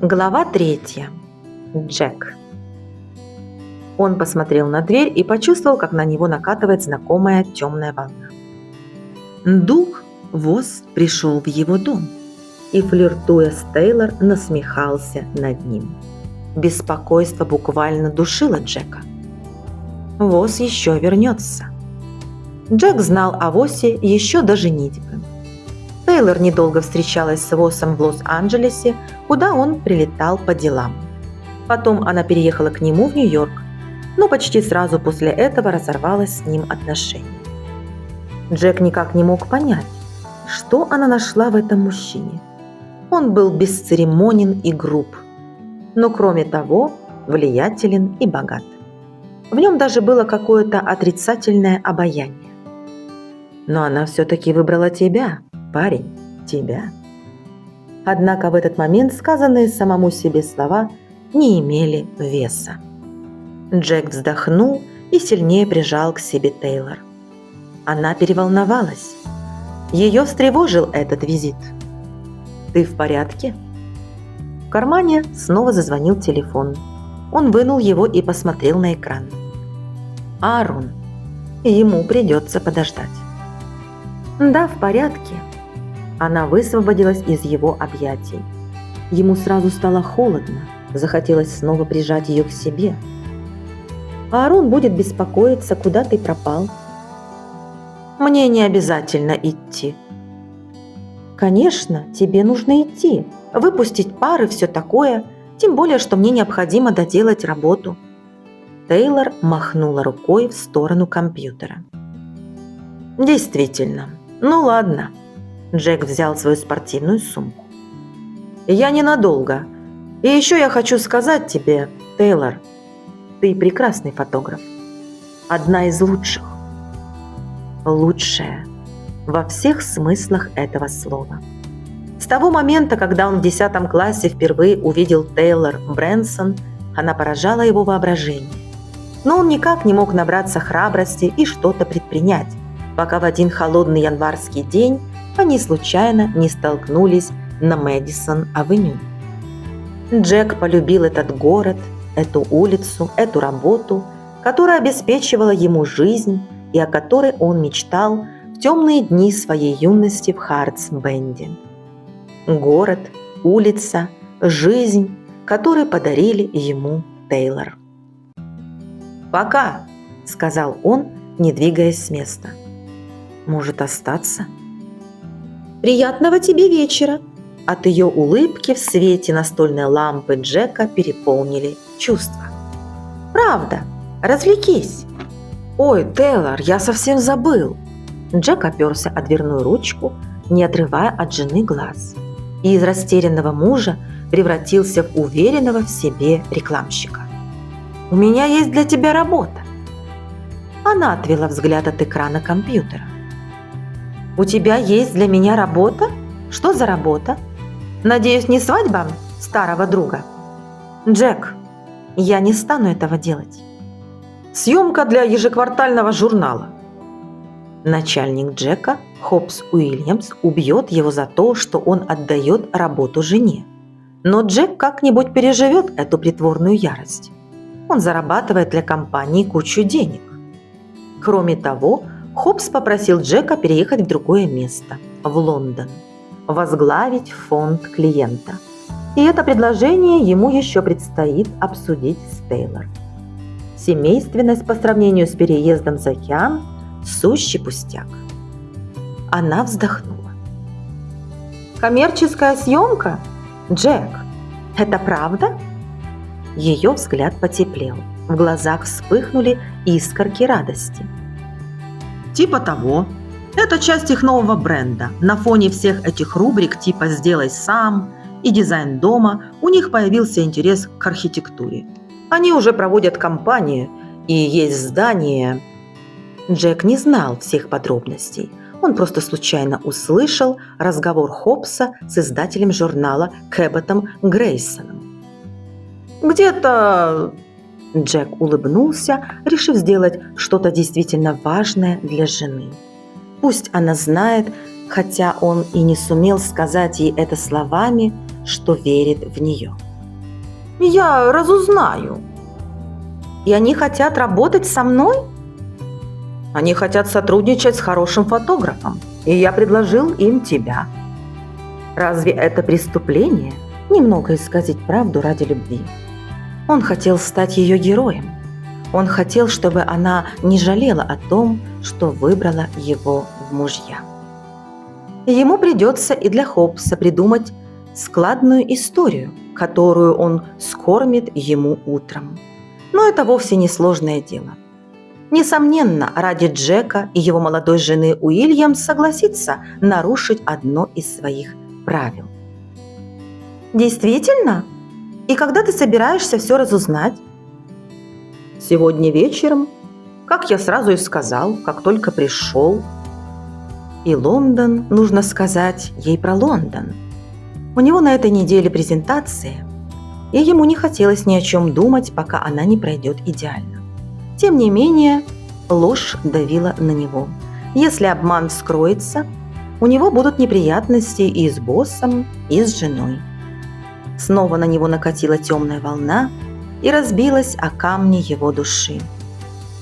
Глава 3. Джек. Он посмотрел на дверь и почувствовал, как на него накатывает знакомая темная волна. Дух Воз пришел в его дом и, флиртуя с Тейлор, насмехался над ним. Беспокойство буквально душило Джека. Воз еще вернется. Джек знал о Восе еще до женитьбы. Тейлор недолго встречалась с Восом в Лос-Анджелесе, куда он прилетал по делам. Потом она переехала к нему в Нью-Йорк, но почти сразу после этого разорвала с ним отношения. Джек никак не мог понять, что она нашла в этом мужчине. Он был бесцеремонен и груб, но кроме того влиятелен и богат. В нем даже было какое-то отрицательное обаяние. Но она все-таки выбрала тебя, парень, тебя. Однако в этот момент сказанные самому себе слова не имели веса. Джек вздохнул и сильнее прижал к себе Тейлор. Она переволновалась. Ее встревожил этот визит. «Ты в порядке?» В кармане снова зазвонил телефон. Он вынул его и посмотрел на экран. Аарон. Ему придется подождать. «Да, в порядке». Она высвободилась из его объятий. Ему сразу стало холодно, захотелось снова прижать ее к себе. «Аарон будет беспокоиться, куда ты пропал». «Мне не обязательно идти». «Конечно, тебе нужно идти, выпустить пар и все такое, тем более, что мне необходимо доделать работу». Тейлор махнула рукой в сторону компьютера. «Действительно, ну ладно». Джек взял свою спортивную сумку. «Я ненадолго. И еще я хочу сказать тебе, Тейлор, ты прекрасный фотограф. Одна из лучших. Лучшая во всех смыслах этого слова». С того момента, когда он в 10 классе впервые увидел Тейлор Брэнсон, она поражала его воображение. Но он никак не мог набраться храбрости и что-то предпринять, пока в один холодный январский день они случайно не столкнулись на Мэдисон-авеню. Джек полюбил этот город, эту улицу, эту работу, которая обеспечивала ему жизнь и о которой он мечтал в темные дни своей юности в Хартс-Бенде. Город, улица, жизнь, которые подарили ему Тейлор. «Пока», — сказал он, не двигаясь с места. «Может остаться?» «Приятного тебе вечера!» От ее улыбки в свете настольной лампы Джека переполнили чувства. «Правда, развлекись!» «Ой, Тейлор, я совсем забыл!» Джек оперся о дверную ручку, не отрывая от жены глаз, и из растерянного мужа превратился в уверенного в себе рекламщика. «У меня есть для тебя работа!» Она отвела взгляд от экрана компьютера. «У тебя есть для меня работа? Что за работа? Надеюсь, не свадьба старого друга?» «Джек, я не стану этого делать». «Съемка для ежеквартального журнала». Начальник Джека, Хопс Уильямс, убьет его за то, что он отдает работу жене. Но Джек как-нибудь переживет эту притворную ярость. Он зарабатывает для компании кучу денег. Кроме того, Хопс попросил Джека переехать в другое место, в Лондон, возглавить фонд клиента. И это предложение ему еще предстоит обсудить с Тейлор. Семейственность по сравнению с переездом за океан – сущий пустяк. Она вздохнула. «Коммерческая съемка? Джек, это правда?» Ее взгляд потеплел, в глазах вспыхнули искорки радости. «Типа того. Это часть их нового бренда. На фоне всех этих рубрик типа «Сделай сам» и «Дизайн дома» у них появился интерес к архитектуре. Они уже проводят кампанию, и есть здание...» Джек не знал всех подробностей. Он просто случайно услышал разговор Хопса с издателем журнала Кэбботом Грейсоном. «Где-то...» Джек улыбнулся, решив сделать что-то действительно важное для жены. Пусть она знает, хотя он и не сумел сказать ей это словами, что верит в нее. Я разузнаю. И они хотят работать со мной? Они хотят сотрудничать с хорошим фотографом, и я предложил им тебя. Разве это преступление? Немного исказить правду ради любви. Он хотел стать ее героем. Он хотел, чтобы она не жалела о том, что выбрала его в мужья. Ему придется и для Хоббса придумать складную историю, которую он скормит ему утром. Но это вовсе не сложное дело. Несомненно, ради Джека и его молодой жены Уильямс согласится нарушить одно из своих правил. Действительно? И когда ты собираешься все разузнать? Сегодня вечером, как я сразу и сказал, как только пришел. И Лондон, нужно сказать ей про Лондон. У него на этой неделе презентация, и ему не хотелось ни о чем думать, пока она не пройдет идеально. Тем не менее, ложь давила на него. Если обман вскроется, у него будут неприятности и с боссом, и с женой. Снова на него накатила темная волна и разбилась о камни его души.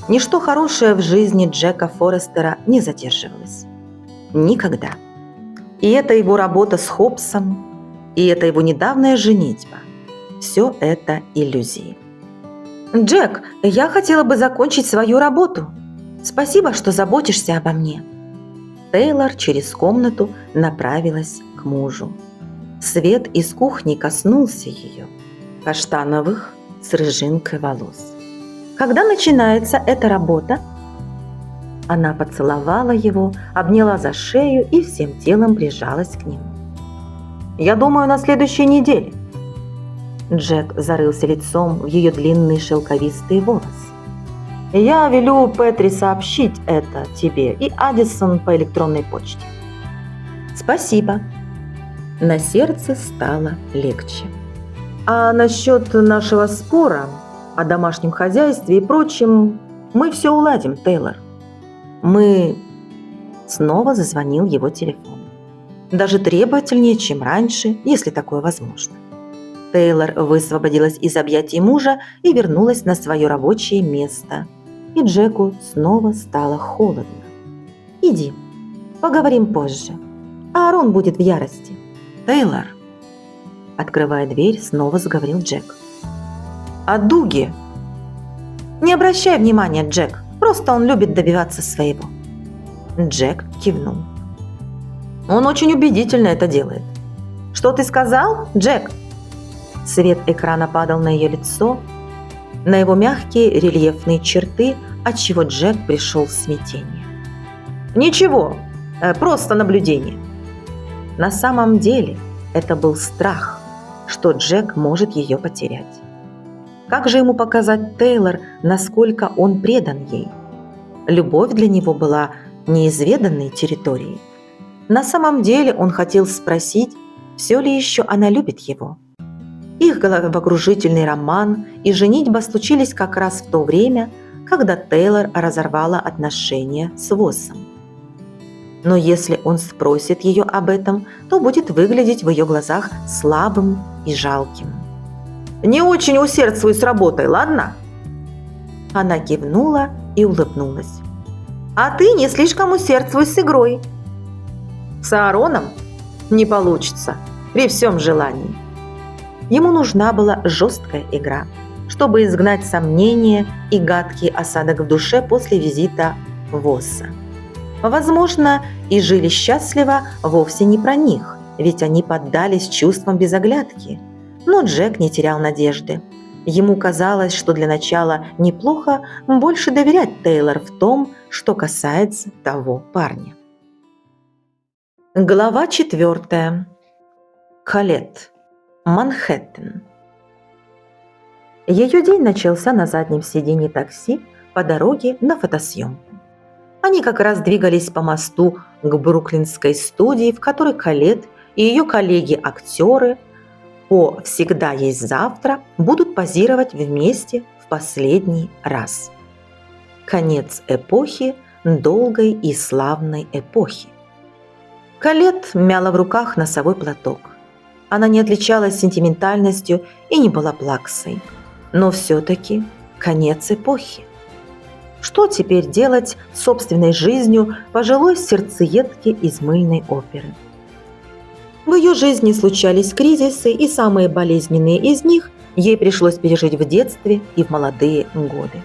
Ничто хорошее в жизни Джека Форестера не задерживалось. Никогда. И это его работа с Хоббсом, и это его недавняя женитьба. Все это иллюзии. «Джек, я хотела бы закончить свою работу. Спасибо, что заботишься обо мне». Тейлор через комнату направилась к мужу. Свет из кухни коснулся ее, каштановых с рыжинкой волос. «Когда начинается эта работа?» Она поцеловала его, обняла за шею и всем телом прижалась к нему. «Я думаю, на следующей неделе». Джек зарылся лицом в ее длинные шелковистые волосы. «Я велю Петри сообщить это тебе и Аддисон по электронной почте». «Спасибо». На сердце стало легче. «А насчет нашего спора о домашнем хозяйстве и прочем, мы все уладим, Тейлор. Мы...» Снова зазвонил его телефон. Даже требовательнее, чем раньше, если такое возможно. Тейлор высвободилась из объятий мужа и вернулась на свое рабочее место. И Джеку снова стало холодно. «Иди, поговорим позже. Аарон будет в ярости». «Тейлор», открывая дверь, снова заговорил Джек. «О Дуге». «Не обращай внимания, Джек. Просто он любит добиваться своего». Джек кивнул. «Он очень убедительно это делает». «Что ты сказал, Джек?» Свет экрана падал на ее лицо, на его мягкие рельефные черты, отчего Джек пришел в смятение. «Ничего, просто наблюдение». На самом деле это был страх, что Джек может ее потерять. Как же ему показать Тейлор, насколько он предан ей? Любовь для него была неизведанной территорией. На самом деле он хотел спросить, все ли еще она любит его. Их головокружительный роман и женитьба случились как раз в то время, когда Тейлор разорвала отношения с Воссом. Но если он спросит ее об этом, то будет выглядеть в ее глазах слабым и жалким. «Не очень усердствуй с работой, ладно?» Она кивнула и улыбнулась. «А ты не слишком усердствуй с игрой». «С Аароном? Не получится, при всем желании». Ему нужна была жесткая игра, чтобы изгнать сомнения и гадкий осадок в душе после визита Восса. Возможно, и жили счастливо вовсе не про них, ведь они поддались чувствам без оглядки. Но Джек не терял надежды. Ему казалось, что для начала неплохо больше доверять Тейлор в том, что касается того парня. Глава 4. Колетт. Манхэттен. Ее день начался на заднем сиденье такси по дороге на фотосъемку. Они как раз двигались по мосту к бруклинской студии, в которой Колетт и ее коллеги-актеры по «Всегда есть завтра» будут позировать вместе в последний раз. Конец эпохи, долгой и славной эпохи. Колетт мяла в руках носовой платок. Она не отличалась сентиментальностью и не была плаксой. Но все-таки конец эпохи. Что теперь делать с собственной жизнью пожилой сердцеедки из мыльной оперы? В ее жизни случались кризисы, и самые болезненные из них ей пришлось пережить в детстве и в молодые годы.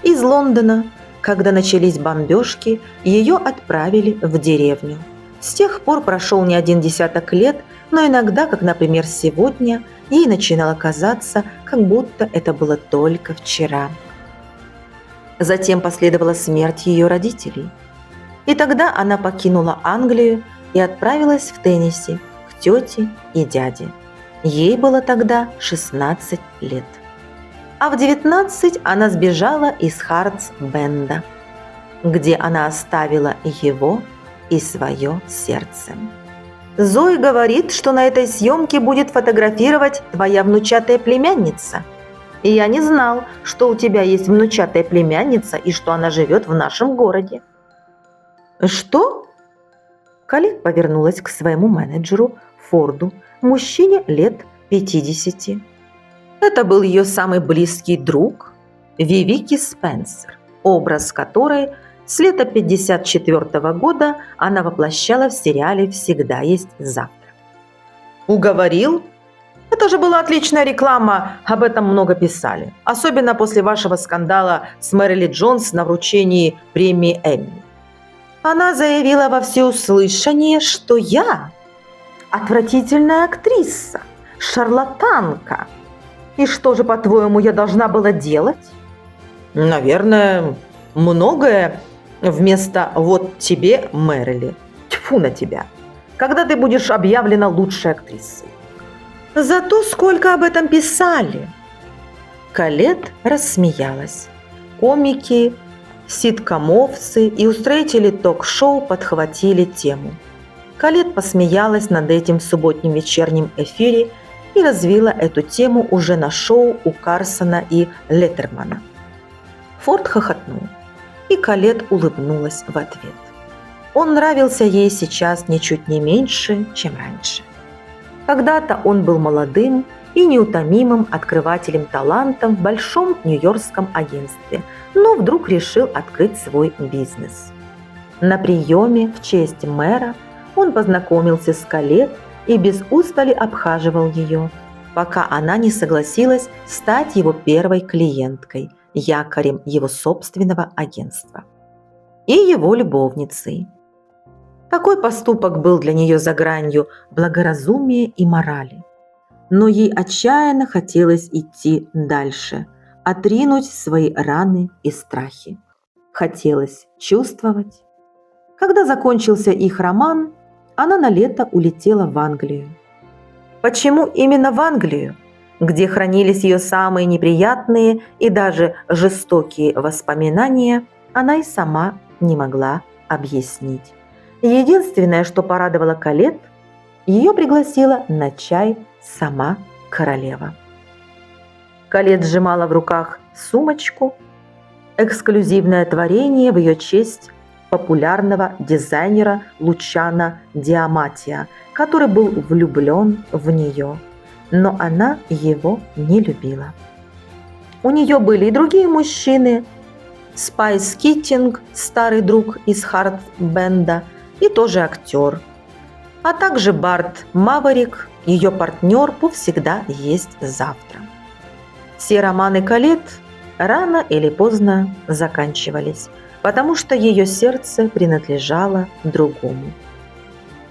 Из Лондона, когда начались бомбежки, ее отправили в деревню. С тех пор прошел не один десяток лет, но иногда, как, например, сегодня, ей начинало казаться, как будто это было только вчера. Затем последовала смерть ее родителей. И тогда она покинула Англию и отправилась в Теннесси к тете и дяде. Ей было тогда 16 лет. А в 19 она сбежала из Хартс-Бенда, где она оставила его и свое сердце. Зои говорит, что на этой съемке будет фотографировать твоя внучатая племянница. И я не знал, что у тебя есть внучатая племянница и что она живет в нашем городе. Что? Колет повернулась к своему менеджеру Форду, мужчине лет 50. Это был ее самый близкий друг Вивики Спенсер, образ которой с лета 1954 года она воплощала в сериале «Всегда есть завтра». Уговорил? Это же была отличная реклама, об этом много писали. Особенно после вашего скандала с Мэрили Джонс на вручении премии Эмми. Она заявила во всеуслышание, что я отвратительная актриса, шарлатанка. И что же, по-твоему, я должна была делать? Наверное, многое вместо «вот тебе, Мэрили». Тьфу на тебя, когда ты будешь объявлена лучшей актрисой. Зато сколько об этом писали. Колет рассмеялась. Комики, ситкомовцы и устроители ток-шоу подхватили тему. Колет посмеялась над этим в субботнем вечернем эфире и развила эту тему уже на шоу у Карсона и Леттермана. Форд хохотнул, и Колет улыбнулась в ответ. Он нравился ей сейчас ничуть не меньше, чем раньше. Когда-то он был молодым и неутомимым открывателем талантов в большом нью-йоркском агентстве, но вдруг решил открыть свой бизнес. На приеме в честь мэра он познакомился с Колет и без устали обхаживал ее, пока она не согласилась стать его первой клиенткой, якорем его собственного агентства. И его любовницей. Такой поступок был для нее за гранью благоразумия и морали. Но ей отчаянно хотелось идти дальше, отринуть свои раны и страхи. Хотелось чувствовать. Когда закончился их роман, она на лето улетела в Англию. Почему именно в Англию, где хранились ее самые неприятные и даже жестокие воспоминания, она и сама не могла объяснить. Единственное, что порадовало Колет, ее пригласила на чай сама королева. Колет сжимала в руках сумочку, эксклюзивное творение в ее честь популярного дизайнера Лучано Диаматия, который был влюблен в нее, но она его не любила. У нее были и другие мужчины, Спайс Китинг, старый друг из Хартс-Бенда, и тоже актер, а также Барт Маверик, ее партнер по «Всегда есть завтра». Все романы Колет рано или поздно заканчивались, потому что ее сердце принадлежало другому.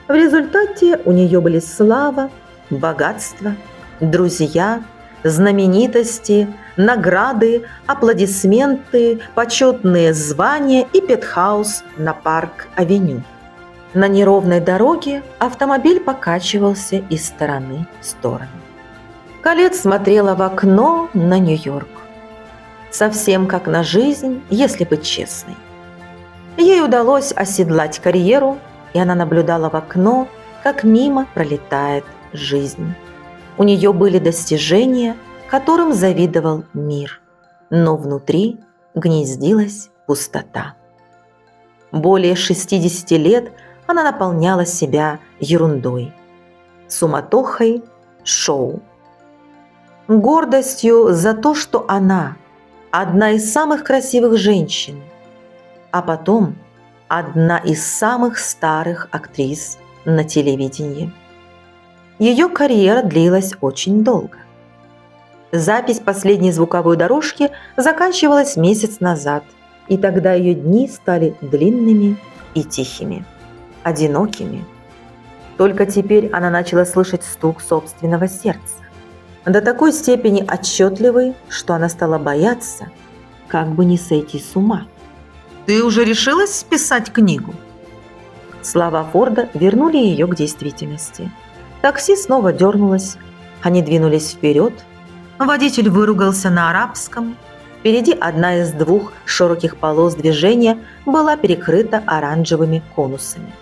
В результате у нее были слава, богатство, друзья, знаменитости, награды, аплодисменты, почетные звания и пентхаус на Парк-авеню. На неровной дороге автомобиль покачивался из стороны в сторону. Колет смотрела в окно на Нью-Йорк. Совсем как на жизнь, если быть честной. Ей удалось оседлать карьеру, и она наблюдала в окно, как мимо пролетает жизнь. У нее были достижения, которым завидовал мир, но внутри гнездилась пустота. Более 60 лет она наполняла себя ерундой. суматохой шоу. Гордостью за то, что она одна из самых красивых женщин, а потом одна из самых старых актрис на телевидении. Ее карьера длилась очень долго. Запись последней звуковой дорожки заканчивалась месяц назад, и тогда ее дни стали длинными и тихими, одинокими. Только теперь она начала слышать стук собственного сердца, до такой степени отчетливый, что она стала бояться, как бы не сойти с ума. «Ты уже решилась писать книгу?» Слова Форда вернули ее к действительности. Такси снова дернулось, они двинулись вперед. Водитель выругался на арабском. Впереди одна из двух широких полос движения была перекрыта оранжевыми конусами.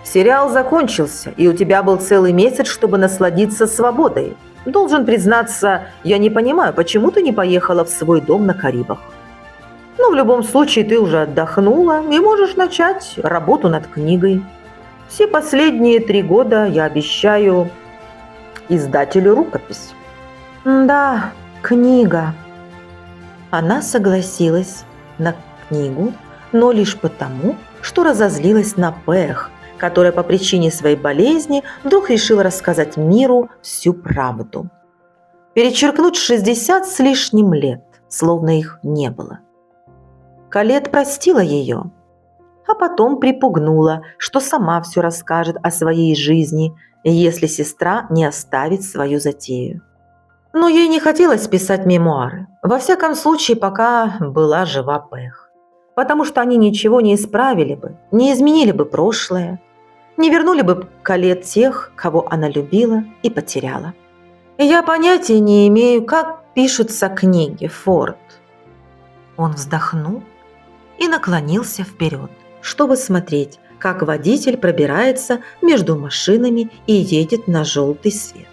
«Сериал закончился, и у тебя был целый месяц, чтобы насладиться свободой. Должен признаться, я не понимаю, почему ты не поехала в свой дом на Карибах. Но в любом случае ты уже отдохнула и можешь начать работу над книгой. Все последние 3 года я обещаю издателю рукопись». «Да, книга». Она согласилась на книгу, но лишь потому, что разозлилась на Пех, которая по причине своей болезни вдруг решила рассказать миру всю правду. Перечеркнуть 60 с лишним лет, словно их не было. Колет простила ее, а потом припугнула, что сама все расскажет о своей жизни, если сестра не оставит свою затею. Но ей не хотелось писать мемуары, во всяком случае, пока была жива Пех, потому что они ничего не исправили бы, не изменили бы прошлое, не вернули бы Колет тех, кого она любила и потеряла. «Я понятия не имею, как пишутся книги, Форд». Он вздохнул и наклонился вперед, чтобы смотреть, как водитель пробирается между машинами и едет на желтый свет.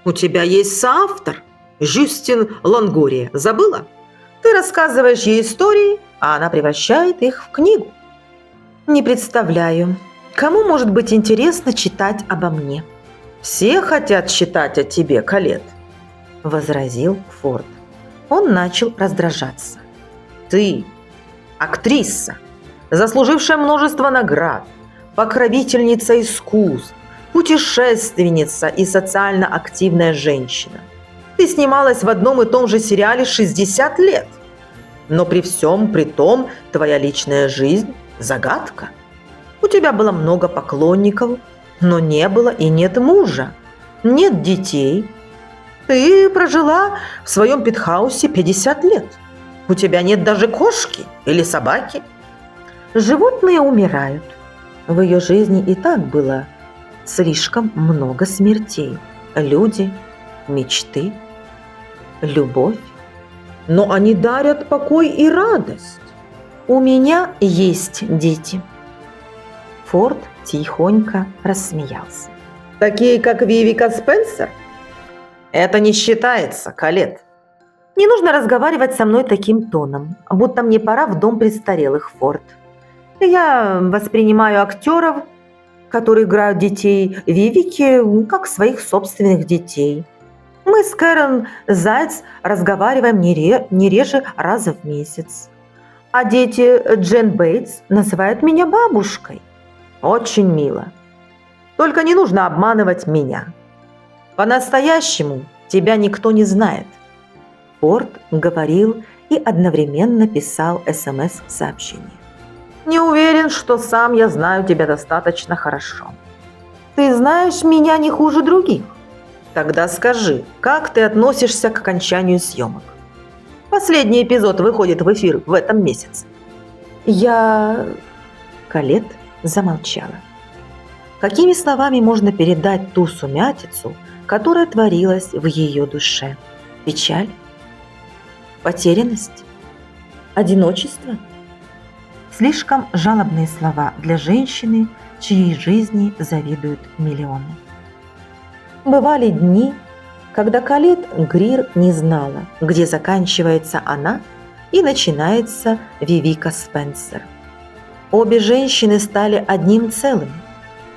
«У тебя есть соавтор, Жюстин Лонгория. Забыла? Ты рассказываешь ей истории, а она превращает их в книгу». «Не представляю, кому может быть интересно читать обо мне?» «Все хотят читать о тебе, Колет», – возразил Форд. Он начал раздражаться. «Ты актриса, заслужившая множество наград, покровительница искусств, путешественница и социально активная женщина. Ты снималась в одном и том же сериале 60 лет. Но при всем при том твоя личная жизнь – загадка. У тебя было много поклонников, но не было и нет мужа, нет детей. Ты прожила в своем пентхаусе 50 лет. У тебя нет даже кошки или собаки. Животные умирают. В ее жизни и так было слишком много смертей. Люди, мечты, любовь. Но они дарят покой и радость. У меня есть дети». Форд тихонько рассмеялся. «Такие, как Вивика Спенсер?» «Это не считается, Колет». «Не нужно разговаривать со мной таким тоном, будто мне пора в дом престарелых, Форд. Я воспринимаю актеров, которые играют детей Вивики, как своих собственных детей. Мы с Кэрон Зайц разговариваем не реже раза в месяц. А дети Джен Бейтс называют меня бабушкой. Очень мило. Только не нужно обманывать меня. По-настоящему тебя никто не знает». Форд говорил и одновременно писал СМС-сообщение. «Не уверен, что сам я знаю тебя достаточно хорошо. Ты знаешь меня не хуже других. Тогда скажи, как ты относишься к окончанию съемок? Последний эпизод выходит в эфир в этом месяце». Колет замолчала. Какими словами можно передать ту сумятицу, которая творилась в ее душе? Печаль? Потерянность? Одиночество? Слишком жалобные слова для женщины, чьей жизни завидуют миллионы. Бывали дни, когда Колет Грир не знала, где заканчивается она и начинается Вивика Спенсер. Обе женщины стали одним целым.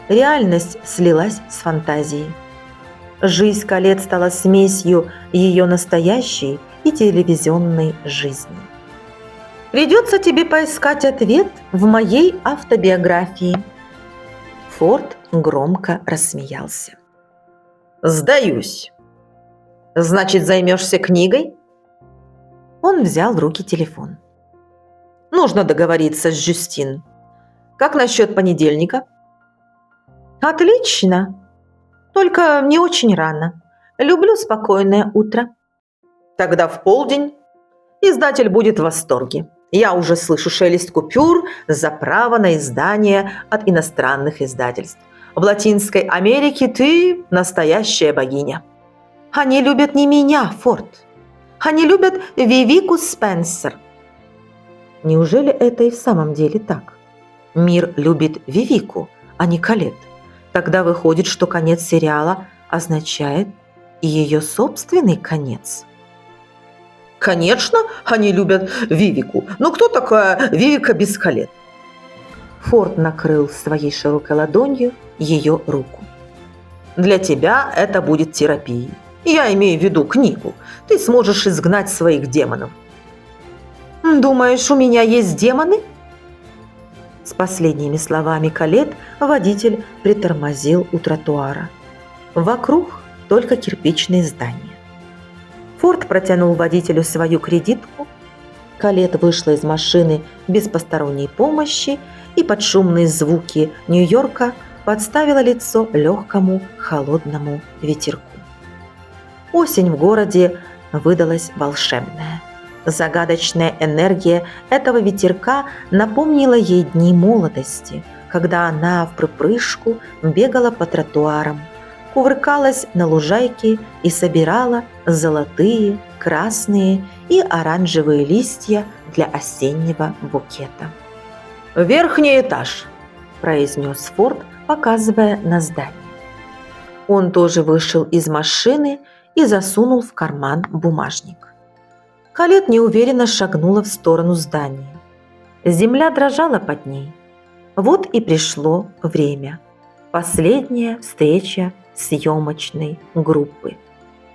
Реальность слилась с фантазией. Жизнь Калет стала смесью ее настоящей и телевизионной жизни. Придется тебе поискать ответ в моей автобиографии. Форд громко рассмеялся. Сдаюсь. Значит, займешься книгой? Он взял в руки телефон. Нужно договориться с Жюстин. Как насчет понедельника? Отлично. Только не очень рано. Люблю спокойное утро. Тогда в полдень. Издатель будет в восторге. Я уже слышу шелест купюр за право на издание от иностранных издательств. В Латинской Америке ты настоящая богиня. Они любят не меня, Форд. Они любят Вивику Спенсер. Неужели это и в самом деле так? Мир любит Вивику, а не Калет. Тогда выходит, что конец сериала означает и ее собственный конец. Конечно, они любят Вивику. Но кто такая Вивика без Калет? Форд накрыл своей широкой ладонью ее руку. Для тебя это будет терапией. Я имею в виду книгу. Ты сможешь изгнать своих демонов. Думаешь, у меня есть демоны? С последними словами Калет водитель притормозил у тротуара. Вокруг только кирпичные здания. Форд протянул водителю свою кредитку. Калет вышла из машины без посторонней помощи и под шумные звуки Нью-Йорка подставила лицо легкому холодному ветерку. Осень в городе выдалась волшебная. Загадочная энергия этого ветерка напомнила ей дни молодости, когда она вприпрыжку бегала по тротуарам, кувыркалась на лужайке и собирала золотые, красные и оранжевые листья для осеннего букета. «Верхний этаж», – произнес Форд, показывая на здание. Он тоже вышел из машины и засунул в карман бумажник. Калет неуверенно шагнула в сторону здания. Земля дрожала под ней. Вот и пришло время. Последняя встреча съемочной группы.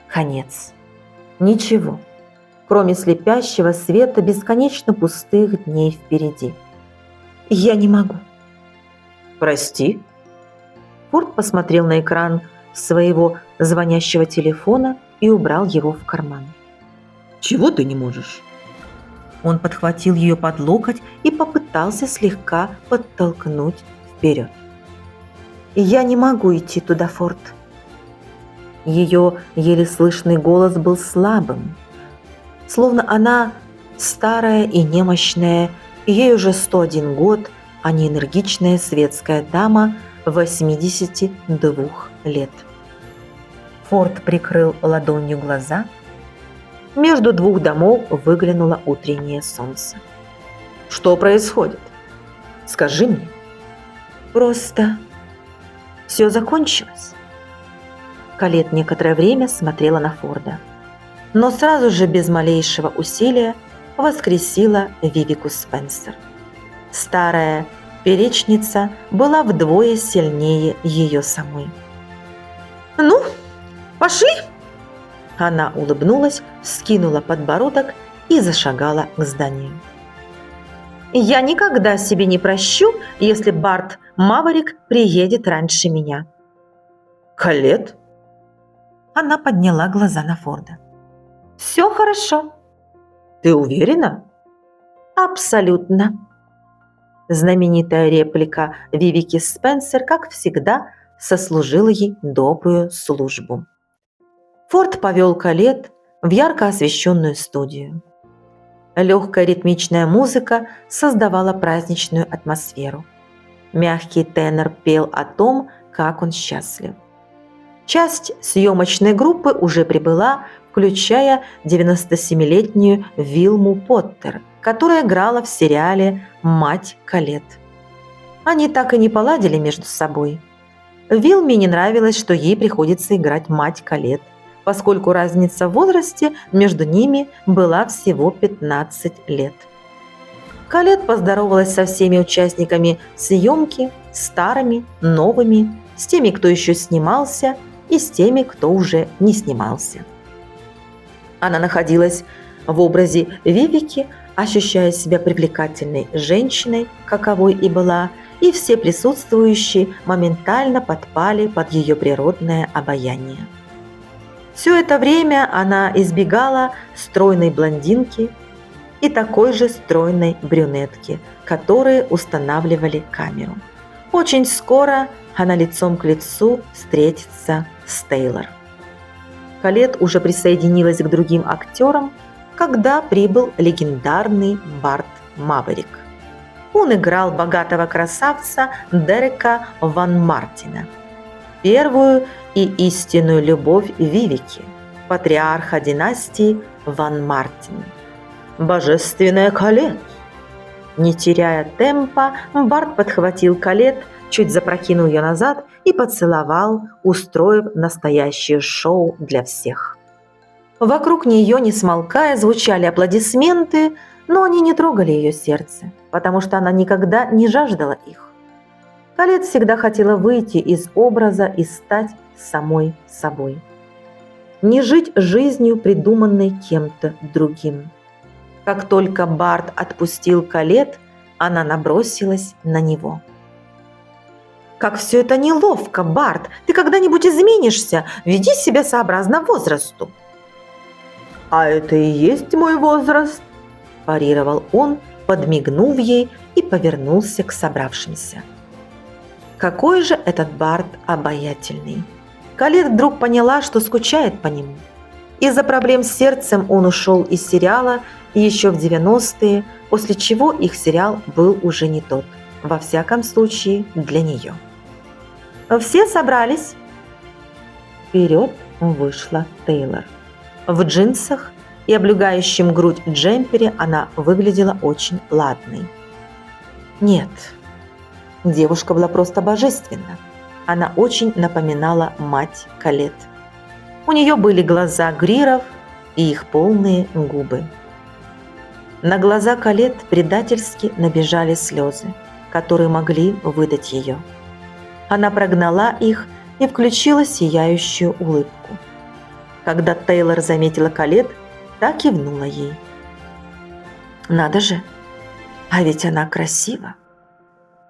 Конец. Ничего, кроме слепящего света бесконечно пустых дней впереди. Я не могу. Прости. Форд посмотрел на экран своего звонящего телефона и убрал его в карман. Чего ты не можешь? Он подхватил ее под локоть и попытался слегка подтолкнуть вперед. Я не могу идти туда, Форд. Ее еле слышный голос был слабым, словно она старая и немощная, ей уже 101 год, а не энергичная светская дама 82 лет. Форд прикрыл ладонью глаза. Между двух домов выглянуло утреннее солнце. Что происходит? Скажи мне. Просто все закончилось. Калет некоторое время смотрела на Форда, но сразу же без малейшего усилия воскресила Вивику Спенсер. Старая перечница была вдвое сильнее ее самой. «Ну, пошли!» Она улыбнулась, вскинула подбородок и зашагала к зданию. «Я никогда себе не прощу, если Барт Маверик приедет раньше меня». «Калет?» Она подняла глаза на Форда. «Все хорошо». «Ты уверена?» «Абсолютно». Знаменитая реплика Вивики Спенсер, как всегда, сослужила ей добрую службу. Форд повел Калет в ярко освещенную студию. Легкая ритмичная музыка создавала праздничную атмосферу. Мягкий тенор пел о том, как он счастлив. Часть съемочной группы уже прибыла, включая 97-летнюю Вилму Поттер, которая играла в сериале «Мать Калет». Они так и не поладили между собой. Вилме не нравилось, что ей приходится играть мать Калет, поскольку разница в возрасте между ними была всего 15 лет. Калет поздоровалась со всеми участниками съемки, старыми, новыми, с теми, кто еще снимался, и с теми, кто уже не снимался. Она находилась в образе Вивики, ощущая себя привлекательной женщиной, каковой и была, и все присутствующие моментально подпали под ее природное обаяние. Все это время она избегала стройной блондинки и такой же стройной брюнетки, которые устанавливали камеру. Очень скоро она лицом к лицу встретится с Тейлор. Колетт уже присоединилась к другим актерам, когда прибыл легендарный Барт Маверик. Он играл богатого красавца Дерека Ван Мартина, первую и истинную любовь Вивики, патриарха династии Ван Мартин. Божественная Колетт! Не теряя темпа, Барт подхватил Колетт, чуть запрокинул ее назад и поцеловал, устроив настоящее шоу для всех. Вокруг нее, не смолкая, звучали аплодисменты, но они не трогали ее сердце, потому что она никогда не жаждала их. Колетт всегда хотела выйти из образа и стать самой собой. Не жить жизнью, придуманной кем-то другим. Как только Барт отпустил Колетт, она набросилась на него. «Как все это неловко, Барт! Ты когда-нибудь изменишься? Веди себя сообразно возрасту!» «А это и есть мой возраст!» – парировал он, подмигнув ей и повернулся к собравшимся. Какой же этот Барт обаятельный! Колетт вдруг поняла, что скучает по нему. Из-за проблем с сердцем он ушел из сериала еще в 90-е, после чего их сериал был уже не тот, во всяком случае для нее. «Все собрались?» Вперед вышла Тейлор. В джинсах и облегающем грудь джемпере она выглядела очень ладной. Нет, девушка была просто божественна. Она очень напоминала мать Колетт. У нее были глаза Гриров и их полные губы. На глаза Колетт предательски набежали слезы, которые могли выдать ее. Она прогнала их и включила сияющую улыбку. Когда Тейлор заметила Колетт, та кивнула ей. «Надо же, а ведь она красива!»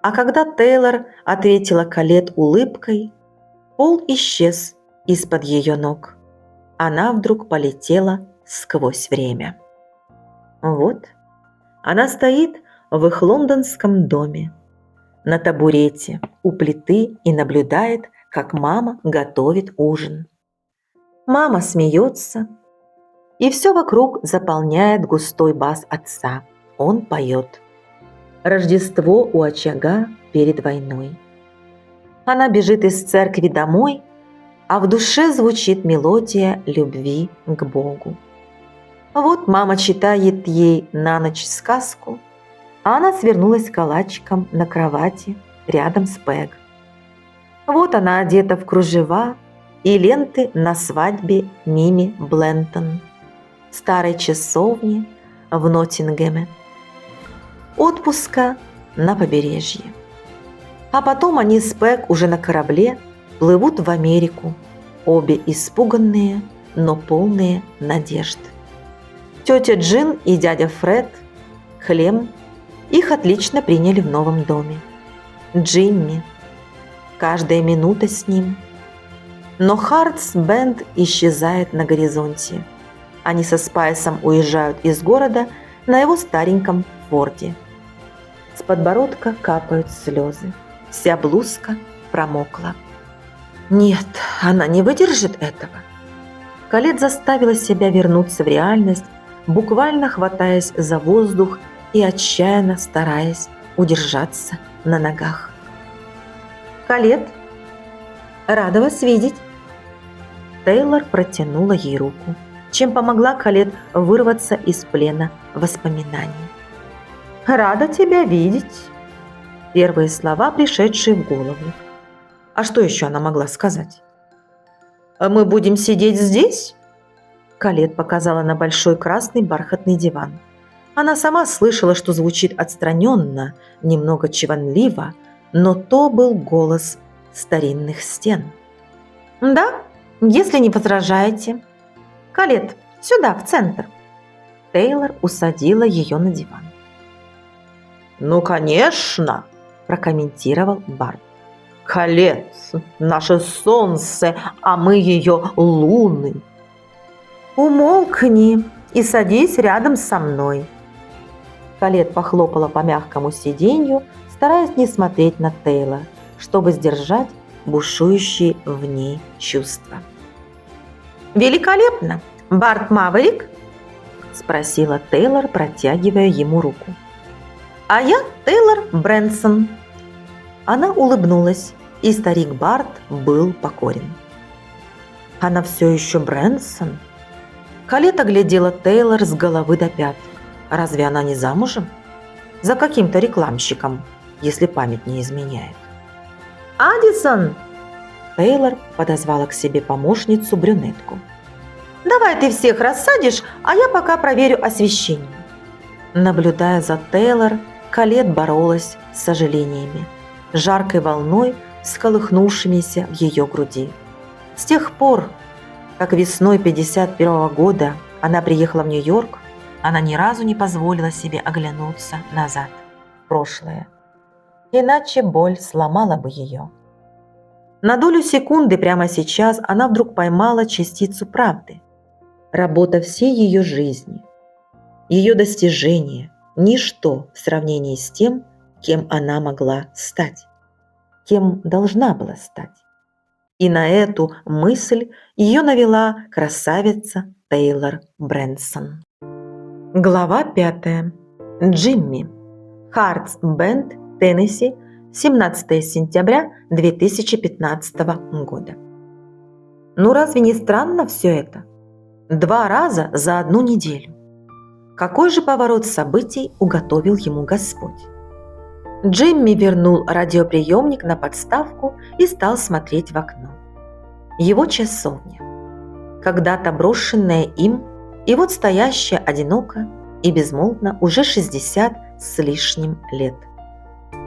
А когда Тейлор ответила Колетт улыбкой, пол исчез из-под ее ног. Она вдруг полетела сквозь время. Вот, она стоит в их лондонском доме, на табурете у плиты и наблюдает, как мама готовит ужин. Мама смеется, и все вокруг заполняет густой бас отца. Он поет. Рождество у очага перед войной. Она бежит из церкви домой, а в душе звучит мелодия любви к Богу. Вот мама читает ей на ночь сказку, а она свернулась калачиком на кровати рядом с Пэг. Вот она одета в кружева и ленты на свадьбе Мими Блентон в старой часовне в Ноттингеме. Отпуска на побережье. А потом они с Пэг уже на корабле плывут в Америку, обе испуганные, но полные надежд. Тетя Джин и дядя Фред, Хлем, их отлично приняли в новом доме. Джимми, каждая минута с ним. Но Хартс Бенд исчезает на горизонте. Они со Спайсом уезжают из города на его стареньком Форде. С подбородка капают слезы. Вся блузка промокла. Нет, она не выдержит этого. Колетт заставила себя вернуться в реальность, буквально хватаясь за воздух и отчаянно стараясь удержаться на ногах. «Колетт, рада вас видеть!» Тейлор протянула ей руку, чем помогла Колетт вырваться из плена воспоминаний. «Рада тебя видеть!» Первые слова, пришедшие в голову. А что еще она могла сказать? «Мы будем сидеть здесь?» Колетт показала на большой красный бархатный диван. Она сама слышала, что звучит отстраненно, немного чванливо, но то был голос старинных стен. «Да, Если не возражаете. Колет, сюда, в центр. Тейлор усадила ее на диван. «Ну, конечно!» – прокомментировал Барт. «Колет, наше солнце, а мы ее луны!» «Умолкни и садись рядом со мной!» Колет похлопала по мягкому сиденью, стараясь не смотреть на Тейлор, чтобы сдержать бушующие в ней чувства. «Великолепно! Барт Маверик?» – спросила Тейлор, протягивая ему руку. «А я Тейлор Брэнсон». Она улыбнулась, и старик Барт был покорен. «Она все еще Брэнсон?» Колет оглядела Тейлор с головы до пят. Разве она не замужем? За каким-то рекламщиком, если память не изменяет. «Аддисон!» Тейлор подозвала к себе помощницу-брюнетку. «Давай ты всех рассадишь, а я пока проверю освещение». Наблюдая за Тейлор, Колет боролась с сожалениями, жаркой волной, всколыхнувшимися в ее груди. С тех пор, как весной 1951 года она приехала в Нью-Йорк, она ни разу не позволила себе оглянуться назад, в прошлое. Иначе боль сломала бы ее. На долю секунды прямо сейчас она вдруг поймала частицу правды. Работа всей ее жизни, ее достижения – ничто в сравнении с тем, кем она могла стать, кем должна была стать. И на эту мысль ее навела красавица Тейлор Брэнсон. Глава 5. Джимми. Хартс Бенд, Теннесси, 17 сентября 2015 года. Ну разве не странно все это? 2 раза за 1 неделю. Какой же поворот событий уготовил ему Господь? Джимми вернул радиоприемник на подставку и стал смотреть в окно. Его часовня, когда-то брошенная им, и вот стоящая одиноко и безмолвно уже 60 с лишним лет.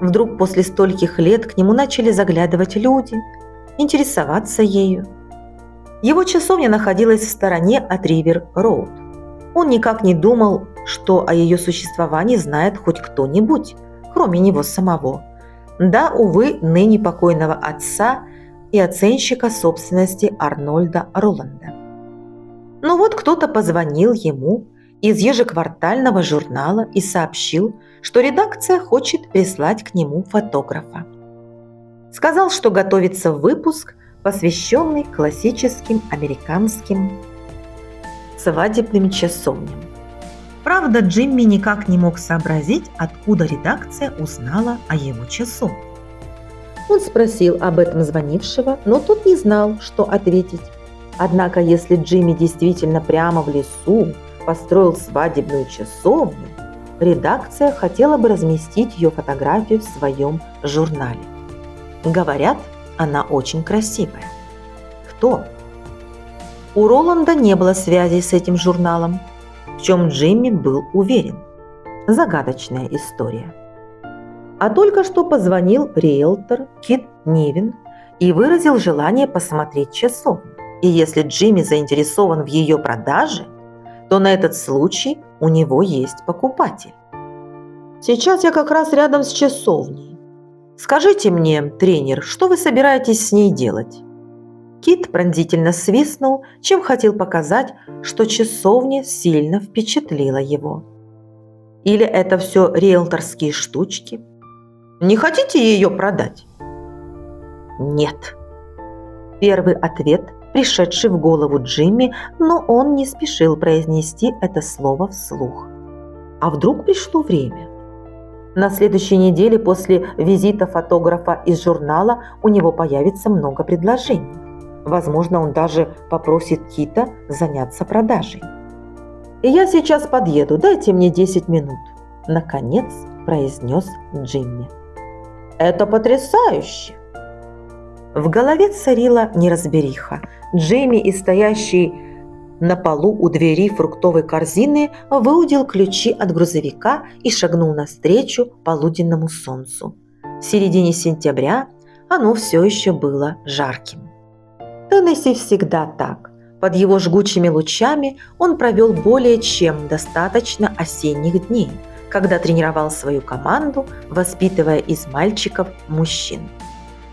Вдруг после стольких лет к нему начали заглядывать люди, интересоваться ею. Его часовня находилась в стороне от Ривер-Роуд. Он никак не думал, что о ее существовании знает хоть кто-нибудь, кроме него самого. Да, увы, ныне покойного отца и оценщика собственности Арнольда Роланда. Но вот кто-то позвонил ему из ежеквартального журнала и сообщил, что редакция хочет прислать к нему фотографа. Сказал, что готовится выпуск, посвященный классическим американским свадебным часовням. Правда, Джимми никак не мог сообразить, откуда редакция узнала о его часовне. Он спросил об этом звонившего, но тот не знал, что ответить. Однако, если Джимми действительно прямо в лесу построил свадебную часовню, редакция хотела бы разместить ее фотографию в своем журнале. Говорят, она очень красивая. Кто? У Роланда не было связи с этим журналом, в чем Джимми был уверен. Загадочная история. А только что позвонил риэлтор Кит Нивен и выразил желание посмотреть часовню. И если Джимми заинтересован в ее продаже, то на этот случай у него есть покупатель. Сейчас я как раз рядом с часовней. Скажите мне, тренер, что вы собираетесь с ней делать? Кит пронзительно свистнул, чем хотел показать, что часовня сильно впечатлила его. Или это все риэлторские штучки? Не хотите ее продать? Нет. Первый ответ, пришедший в голову Джимми, но он не спешил произнести это слово вслух. А вдруг пришло время? На следующей неделе после визита фотографа из журнала у него появится много предложений. Возможно, он даже попросит Кита заняться продажей. «И я сейчас подъеду, дайте мне 10 минут», – наконец произнес Джимми. «Это потрясающе!» В голове царила неразбериха. Джимми, и стоящий на полу у двери фруктовой корзины, выудил ключи от грузовика и шагнул навстречу полуденному солнцу. В середине сентября оно все еще было жарким. Теннесси всегда так. Под его жгучими лучами он провел более чем достаточно осенних дней, когда тренировал свою команду, воспитывая из мальчиков мужчин.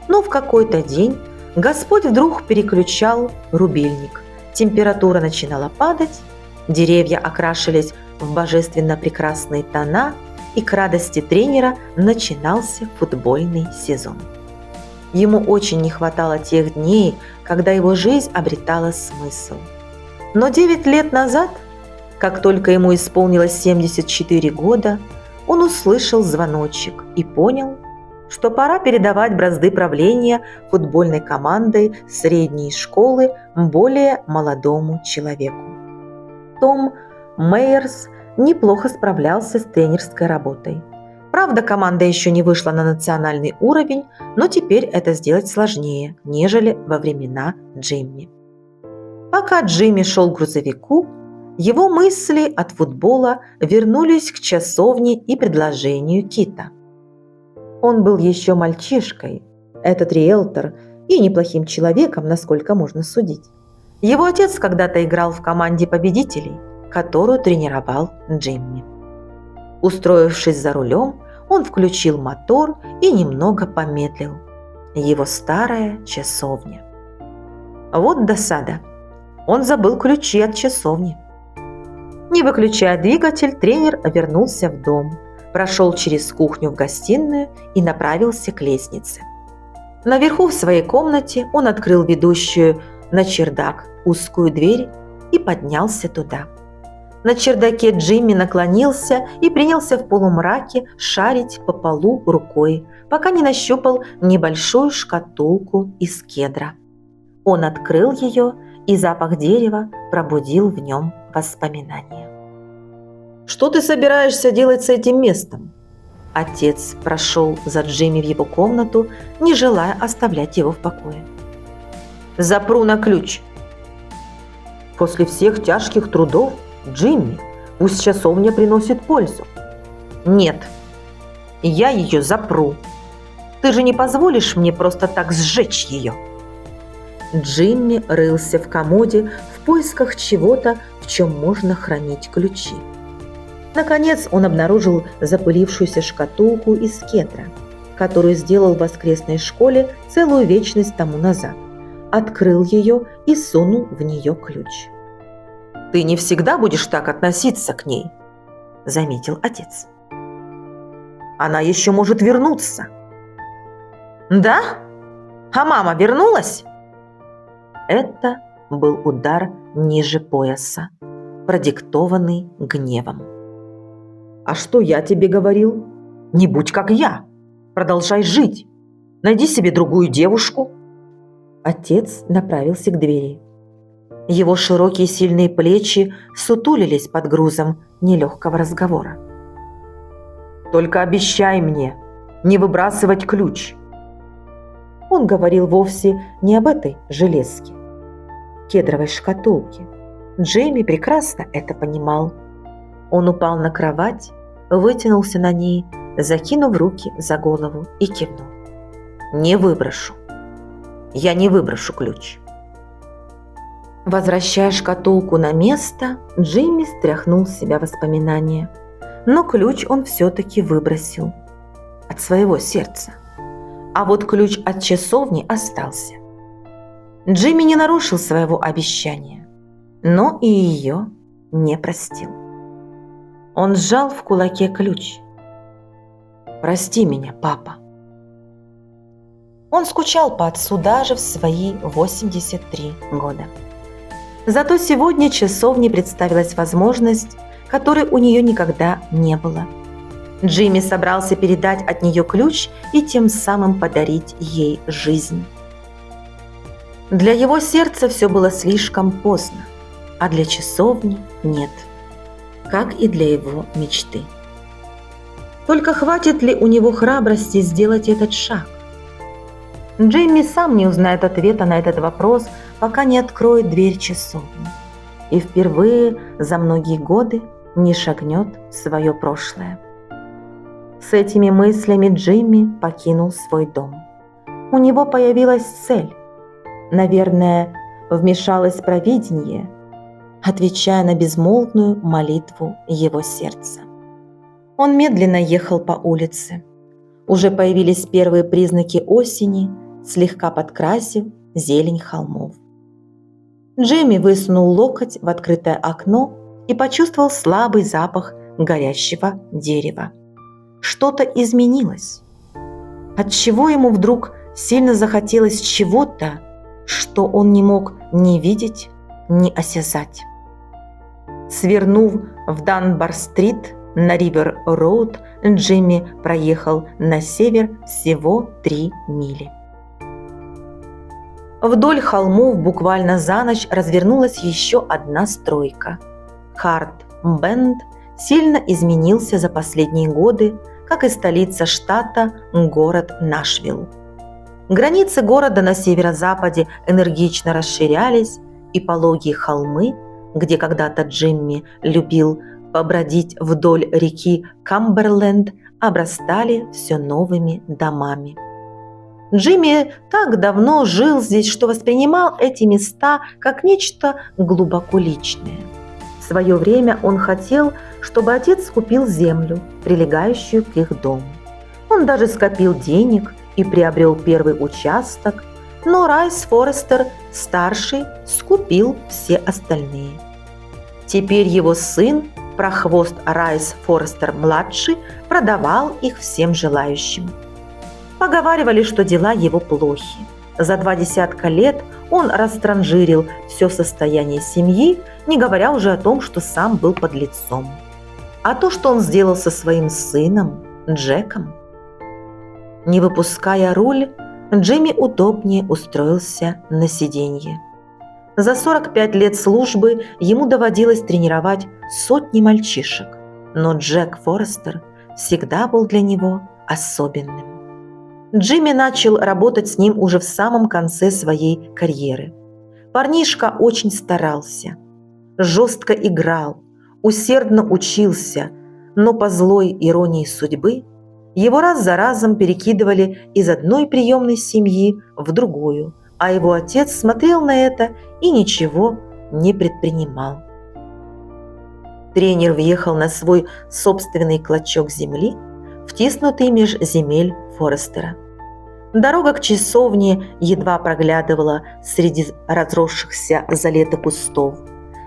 Но в какой-то день Господь вдруг переключал рубильник. Температура начинала падать, деревья окрашивались в божественно прекрасные тона, и к радости тренера начинался футбольный сезон. Ему очень не хватало тех дней, когда его жизнь обретала смысл. Но 9 лет назад, как только ему исполнилось 74 года, он услышал звоночек и понял, что пора передавать бразды правления футбольной командой средней школы более молодому человеку. Том Мейерс неплохо справлялся с тренерской работой. Правда, команда еще не вышла на национальный уровень, но теперь это сделать сложнее, нежели во времена Джимми. Пока Джимми шел к грузовику, его мысли от футбола вернулись к часовне и предложению Кита. Он был еще мальчишкой, этот риэлтор, и неплохим человеком, насколько можно судить. Его отец когда-то играл в команде победителей, которую тренировал Джимми. Устроившись за рулем, он включил мотор и немного помедлил. Его старая часовня. Вот досада. Он забыл ключи от часовни. Не выключая двигатель, тренер вернулся в дом, прошел через кухню в гостиную и направился к лестнице. Наверху в своей комнате он открыл ведущую на чердак узкую дверь и поднялся туда. На чердаке Джимми наклонился и принялся в полумраке шарить по полу рукой, пока не нащупал небольшую шкатулку из кедра. Он открыл ее, и запах дерева пробудил в нем воспоминания. «Что ты собираешься делать с этим местом?» Отец прошел за Джимми в его комнату, не желая оставлять его в покое. «Запру на ключ». «После всех тяжких трудов, Джимми, пусть часовня приносит пользу». «Нет, я ее запру. Ты же не позволишь мне просто так сжечь ее». Джимми рылся в комоде в поисках чего-то, в чем можно хранить ключи. Наконец он обнаружил запылившуюся шкатулку из кедра, которую сделал в воскресной школе целую вечность тому назад. Открыл ее и сунул в нее ключ. «Ты не всегда будешь так относиться к ней», – заметил отец. «Она еще может вернуться». «Да? А мама вернулась?» Это был удар ниже пояса, продиктованный гневом. «А что я тебе говорил? Не будь как я. Продолжай жить. Найди себе другую девушку». Отец направился к двери. Его широкие сильные плечи сутулились под грузом нелегкого разговора. «Только обещай мне не выбрасывать ключ». Он говорил вовсе не об этой железке, кедровой шкатулке. Джейми прекрасно это понимал. Он упал на кровать, вытянулся на ней, закинув руки за голову и кивнул. «Не выброшу. Я не выброшу ключ». Возвращая шкатулку на место, Джимми стряхнул с себя воспоминания. Но ключ он все-таки выбросил от своего сердца. А вот ключ от часовни остался. Джимми не нарушил своего обещания, но и ее не простил. Он сжал в кулаке ключ. «Прости меня, папа». Он скучал по отцу даже в свои 83 года. Зато сегодня часовне представилась возможность, которой у нее никогда не было. Джимми собрался передать от нее ключ и тем самым подарить ей жизнь. Для его сердца все было слишком поздно, а для часовни нет, как и для его мечты. Только хватит ли у него храбрости сделать этот шаг? Джимми сам не узнает ответа на этот вопрос, пока не откроет дверь часовни и впервые за многие годы не шагнет в свое прошлое. С этими мыслями Джимми покинул свой дом. У него появилась цель. Наверное, вмешалось провидение, отвечая на безмолвную молитву его сердца. Он медленно ехал по улице. Уже появились первые признаки осени, слегка подкрасив зелень холмов. Джимми высунул локоть в открытое окно и почувствовал слабый запах горящего дерева. Что-то изменилось. Отчего ему вдруг сильно захотелось чего-то, что он не мог ни видеть, ни осязать. Свернув в Данбар-стрит на Ривер-роуд, Джимми проехал на север всего 3 мили. Вдоль холмов буквально за ночь развернулась еще одна стройка. Харт-Бенд сильно изменился за последние годы, как и столица штата, город Нашвилл. Границы города на северо-западе энергично расширялись, и пологие холмы, где когда-то Джимми любил побродить вдоль реки Камберленд, обрастали все новыми домами. Джимми так давно жил здесь, что воспринимал эти места как нечто глубоко личное. В свое время он хотел, чтобы отец купил землю, прилегающую к их дому. Он даже скопил денег и приобрел первый участок, но Райс Форестер старший скупил все остальные. Теперь его сын, прохвост Райс Форестер младший, продавал их всем желающим. Поговаривали, что дела его плохи. За 20 лет он растранжирил все состояние семьи, не говоря уже о том, что сам был подлецом. А то, что он сделал со своим сыном, Джеком. Не выпуская руль, Джимми удобнее устроился на сиденье. За 45 лет службы ему доводилось тренировать сотни мальчишек, но Джек Форестер всегда был для него особенным. Джимми начал работать с ним уже в самом конце своей карьеры. Парнишка очень старался, жестко играл, усердно учился, но по злой иронии судьбы его раз за разом перекидывали из одной приемной семьи в другую, а его отец смотрел на это и ничего не предпринимал. Тренер въехал на свой собственный клочок земли, втиснутый меж земель Форестера. Дорога к часовне едва проглядывала среди разросшихся за лето кустов.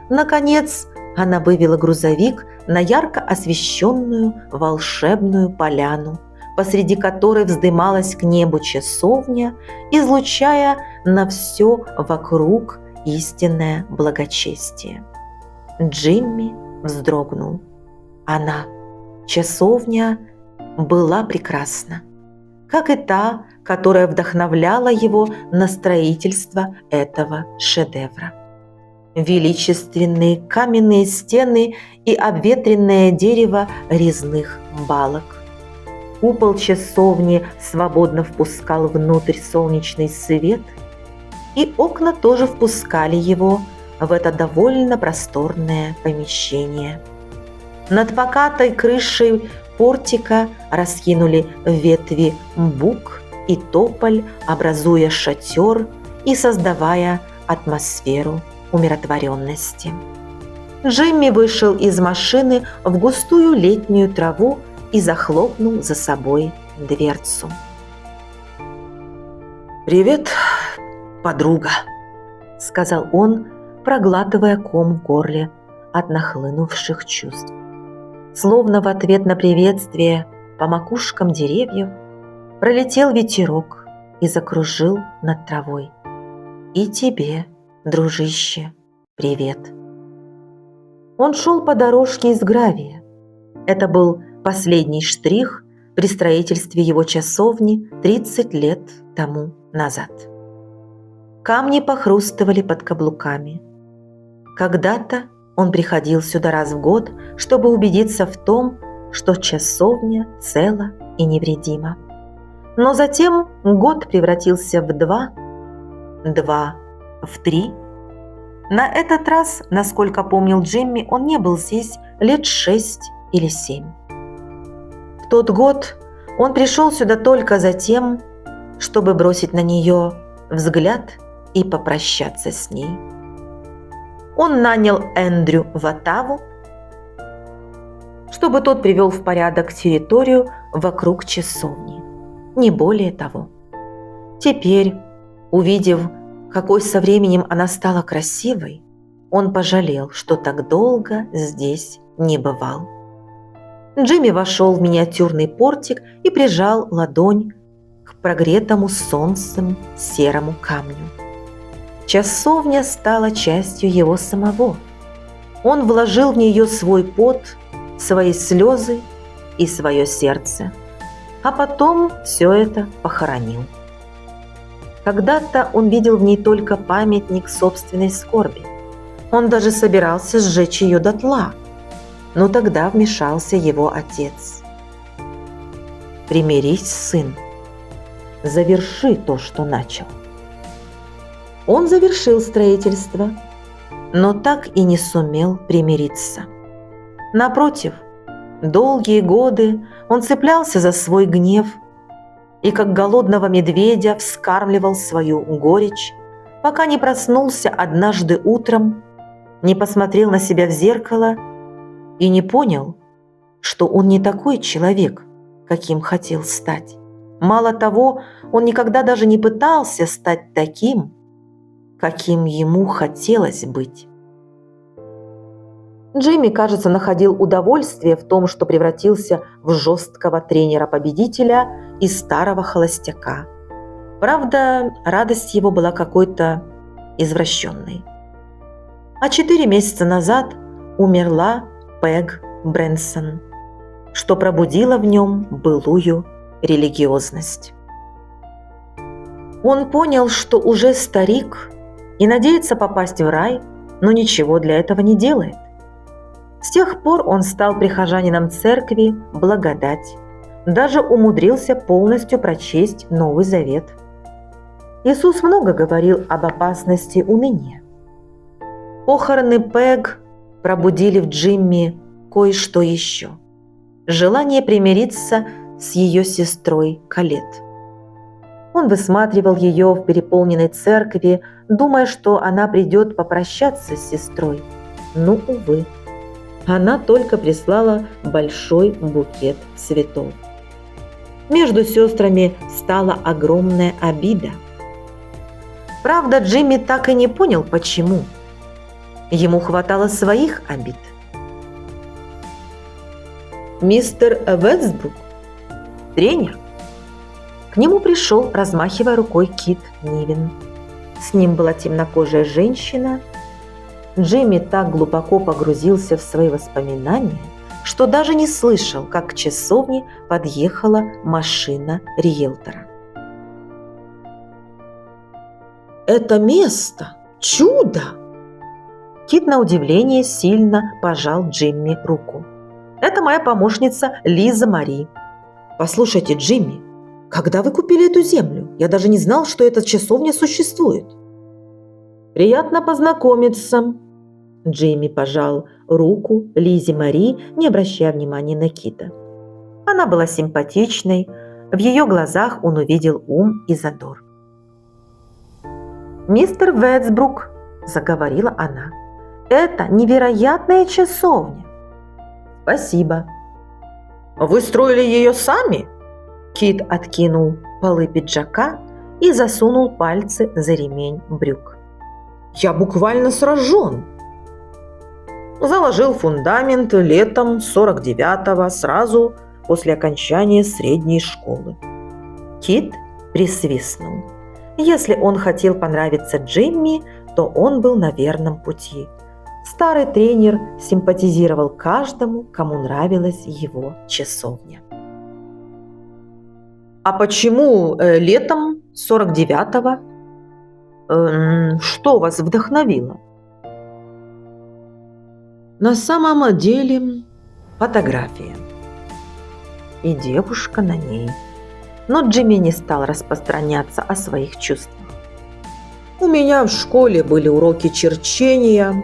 Наконец, она вывела грузовик на ярко освещенную волшебную поляну, посреди которой вздымалась к небу часовня, излучая на все вокруг истинное благочестие. Джимми вздрогнул. Она, часовня, была прекрасна, как и та, которая вдохновляла его на строительство этого шедевра. Величественные каменные стены и обветренное дерево резных балок. Купол часовни свободно впускал внутрь солнечный свет, и окна тоже впускали его в это довольно просторное помещение. Над покатой крышей портика раскинули ветви бук и тополь, образуя шатер и создавая атмосферу умиротворенности. Джимми вышел из машины в густую летнюю траву и захлопнул за собой дверцу. «Привет, подруга», — сказал он, проглатывая ком в горле от нахлынувших чувств. Словно в ответ на приветствие по макушкам деревьев пролетел ветерок и закружил над травой. «И тебе, дружище, привет». Он шел по дорожке из гравия. Это был последний штрих при строительстве его часовни 30 лет тому назад. Камни похрустывали под каблуками. Когда-то он приходил сюда раз в год, чтобы убедиться в том, что часовня цела и невредима. Но затем год превратился в 2 в 3. На этот раз, насколько помнил Джимми, он не был здесь лет 6 или 7. В тот год он пришел сюда только за тем, чтобы бросить на нее взгляд и попрощаться с ней. Он нанял Эндрю в Оттаву, чтобы тот привел в порядок территорию вокруг часовни. Не более того. Теперь, увидев, какой со временем она стала красивой, он пожалел, что так долго здесь не бывал. Джимми вошел в миниатюрный портик и прижал ладонь к прогретому солнцем серому камню. Часовня стала частью его самого. Он вложил в нее свой пот, свои слезы и свое сердце, а потом все это похоронил. Когда-то он видел в ней только памятник собственной скорби. Он даже собирался сжечь ее дотла, но тогда вмешался его отец. «Примирись, сын, заверши то, что начал». Он завершил строительство, но так и не сумел примириться. Напротив, долгие годы он цеплялся за свой гнев и, как голодного медведя, вскармливал свою горечь, пока не проснулся однажды утром, не посмотрел на себя в зеркало и не понял, что он не такой человек, каким хотел стать. Мало того, он никогда даже не пытался стать таким, каким ему хотелось быть. Джимми, кажется, находил удовольствие в том, что превратился в жесткого тренера-победителя и старого холостяка. Правда, радость его была какой-то извращенной. А 4 месяца назад умерла Пэг Брэнсон, что пробудило в нем былую религиозность. Он понял, что уже старик и надеется попасть в рай, но ничего для этого не делает. С тех пор он стал прихожанином церкви «Благодать», даже умудрился полностью прочесть Новый Завет. Иисус много говорил об опасности уныния. Похороны Пэг пробудили в Джимми кое-что еще. Желание примириться с ее сестрой Колетт. Он высматривал ее в переполненной церкви, думая, что она придет попрощаться с сестрой. Но, увы, она только прислала большой букет цветов. Между сестрами стала огромная обида. Правда, Джимми так и не понял, почему. Ему хватало своих обид. Мистер Ветсбрук, тренер. К нему пришел, размахивая рукой, Кит Нивен. С ним была темнокожая женщина. Джимми так глубоко погрузился в свои воспоминания, что даже не слышал, как к часовне подъехала машина риэлтора. «Это место! Чудо!» Кит на удивление сильно пожал Джимми руку. «Это моя помощница Лиза Мари. Послушайте, Джимми, когда вы купили эту землю? Я даже не знал, что эта часовня существует». «Приятно познакомиться». Джимми пожал руку Лизе Мари, не обращая внимания на Кита. Она была симпатичной, в ее глазах он увидел ум и задор. «Мистер Ветсбрук», – заговорила она, – «это невероятная часовня». «Спасибо». «Вы строили ее сами?» Кит откинул полы пиджака и засунул пальцы за ремень брюк. «Я буквально сражен!» Заложил фундамент летом 49-го, сразу после окончания средней школы. Кит присвистнул. Если он хотел понравиться Джимми, то он был на верном пути. Старый тренер симпатизировал каждому, кому нравилась его часовня. «А почему летом 49-го? Что вас вдохновило?» На самом деле фотография. И девушка на ней. Но Джимми не стал распространяться о своих чувствах. «У меня в школе были уроки черчения.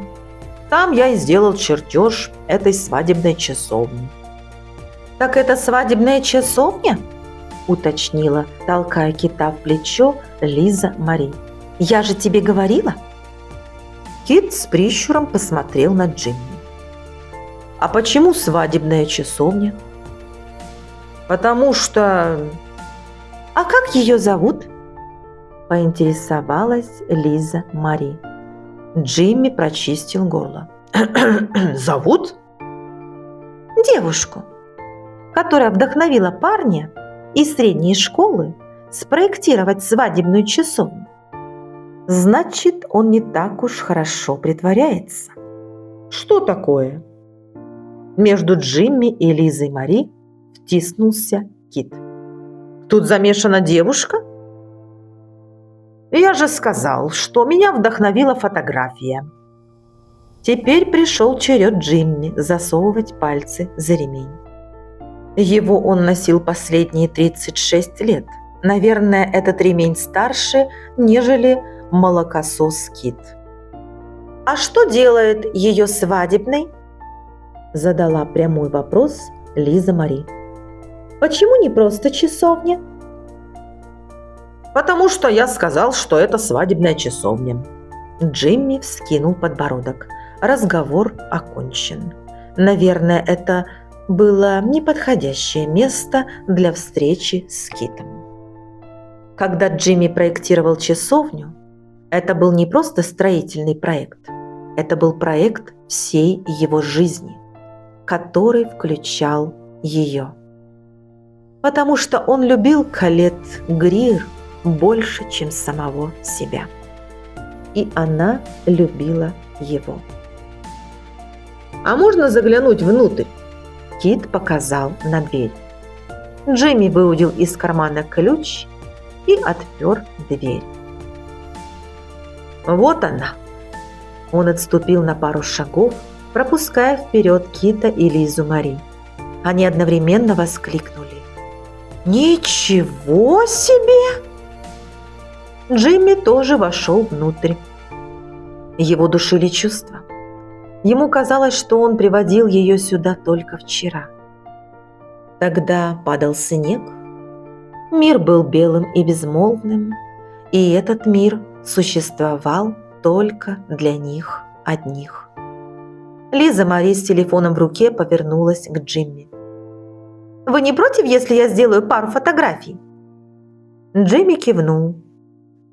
Там я и сделал чертеж этой свадебной часовни». «Так это свадебная часовня?» – уточнила, толкая Кита в плечо, Лиза Мари. Я же тебе говорила. Кит с прищуром посмотрел на Джимми. А почему свадебная часовня? Потому что... А как ее зовут? Поинтересовалась Лиза Мари. Джимми прочистил горло. Зовут? Девушку, которая вдохновила парня из средней школы спроектировать свадебную часовню. Значит, он не так уж хорошо притворяется. Что такое? Между Джимми и Лизой Мари втиснулся Кит. Тут замешана девушка? Я же сказал, что меня вдохновила фотография. Теперь пришел черед Джимми засовывать пальцы за ремень. Его он носил последние 36 лет. Наверное, этот ремень старше, нежели молокосос Кит. «А что делает ее свадебной?» Задала прямой вопрос Лиза Мари. «Почему не просто часовня?» «Потому что я сказал, что это свадебная часовня». Джимми вскинул подбородок. Разговор окончен. Наверное, это было неподходящее место для встречи с Китом. Когда Джимми проектировал часовню, это был не просто строительный проект, это был проект всей его жизни, который включал ее. Потому что он любил Колет Грир больше, чем самого себя. И она любила его. «А можно заглянуть внутрь?» Кит показал на дверь. Джимми выудил из кармана ключ и отпер дверь. Вот она. Он отступил на пару шагов, пропуская вперед Кита и Лизу Мари. Они одновременно воскликнули: «Ничего себе!» Джимми тоже вошел внутрь. Его душили чувства. Ему казалось, что он приводил ее сюда только вчера. Тогда падал снег. Мир был белым и безмолвным, и этот мир существовал только для них одних. Лиза Мари с телефоном в руке повернулась к Джимми. «Вы не против, если я сделаю пару фотографий?» Джимми кивнул.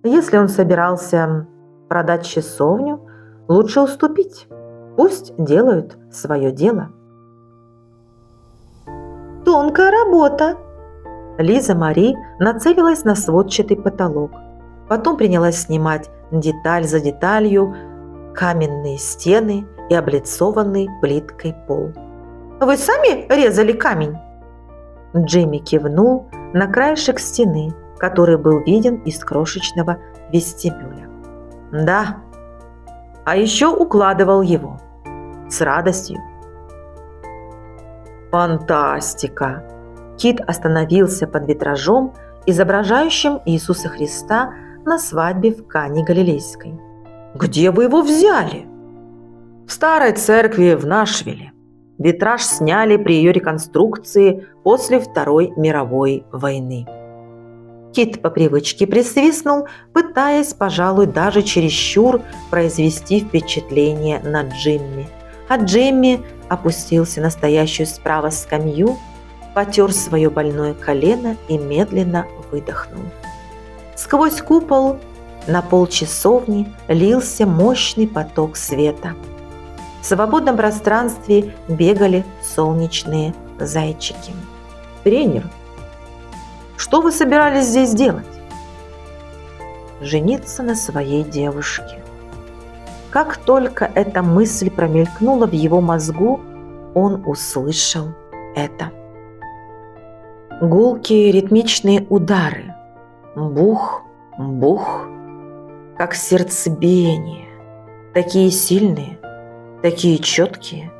Если он собирался продать часовню, лучше уступить. Пусть делают свое дело. «Тонкая работа!» Лиза Мари нацелилась на сводчатый потолок. Потом принялась снимать деталь за деталью каменные стены и облицованный плиткой пол. «Вы сами резали камень?» Джимми кивнул на краешек стены, который был виден из крошечного вестибюля. «Да, а еще укладывал его. С радостью». «Фантастика!» Кит остановился под витражом, изображающим Иисуса Христа на свадьбе в Кане Галилейской. «Где вы его взяли?» «В старой церкви в Нашвилле. Витраж сняли при ее реконструкции после Второй мировой войны». Кит по привычке присвистнул, пытаясь, пожалуй, даже чересчур произвести впечатление на Джимми. А Джимми опустился на стоящую справа скамью, потер свое больное колено и медленно выдохнул. Сквозь купол на пол часовни лился мощный поток света. В свободном пространстве бегали солнечные зайчики. «Тренер, что вы собирались здесь делать?» «Жениться на своей девушке». Как только эта мысль промелькнула в его мозгу, он услышал это. Гулкие ритмичные удары. Бух, бух, как сердцебиение. Такие сильные, такие четкие.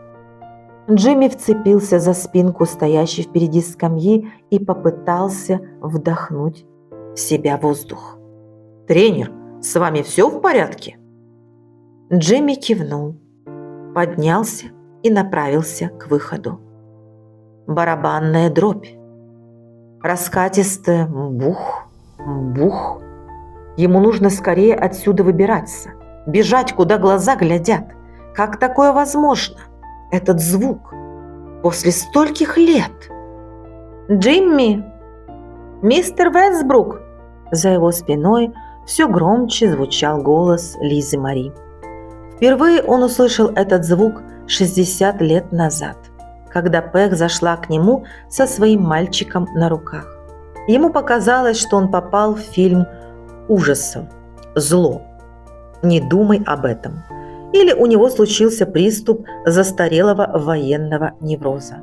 Джимми вцепился за спинку стоящей впереди скамьи и попытался вдохнуть в себя воздух. «Тренер, с вами все в порядке?» Джимми кивнул, поднялся и направился к выходу. Барабанная дробь. Раскатистое бух, бух. Ему нужно скорее отсюда выбираться, бежать, куда глаза глядят. Как такое возможно? Этот звук после стольких лет. «Джимми! Мистер Вестбрук!» За его спиной все громче звучал голос Лизы Мари. Впервые он услышал этот звук 60 лет назад, когда Пег зашла к нему со своим мальчиком на руках. Ему показалось, что он попал в фильм ужасов «Зло». Не думай об этом. Или у него случился приступ застарелого военного невроза.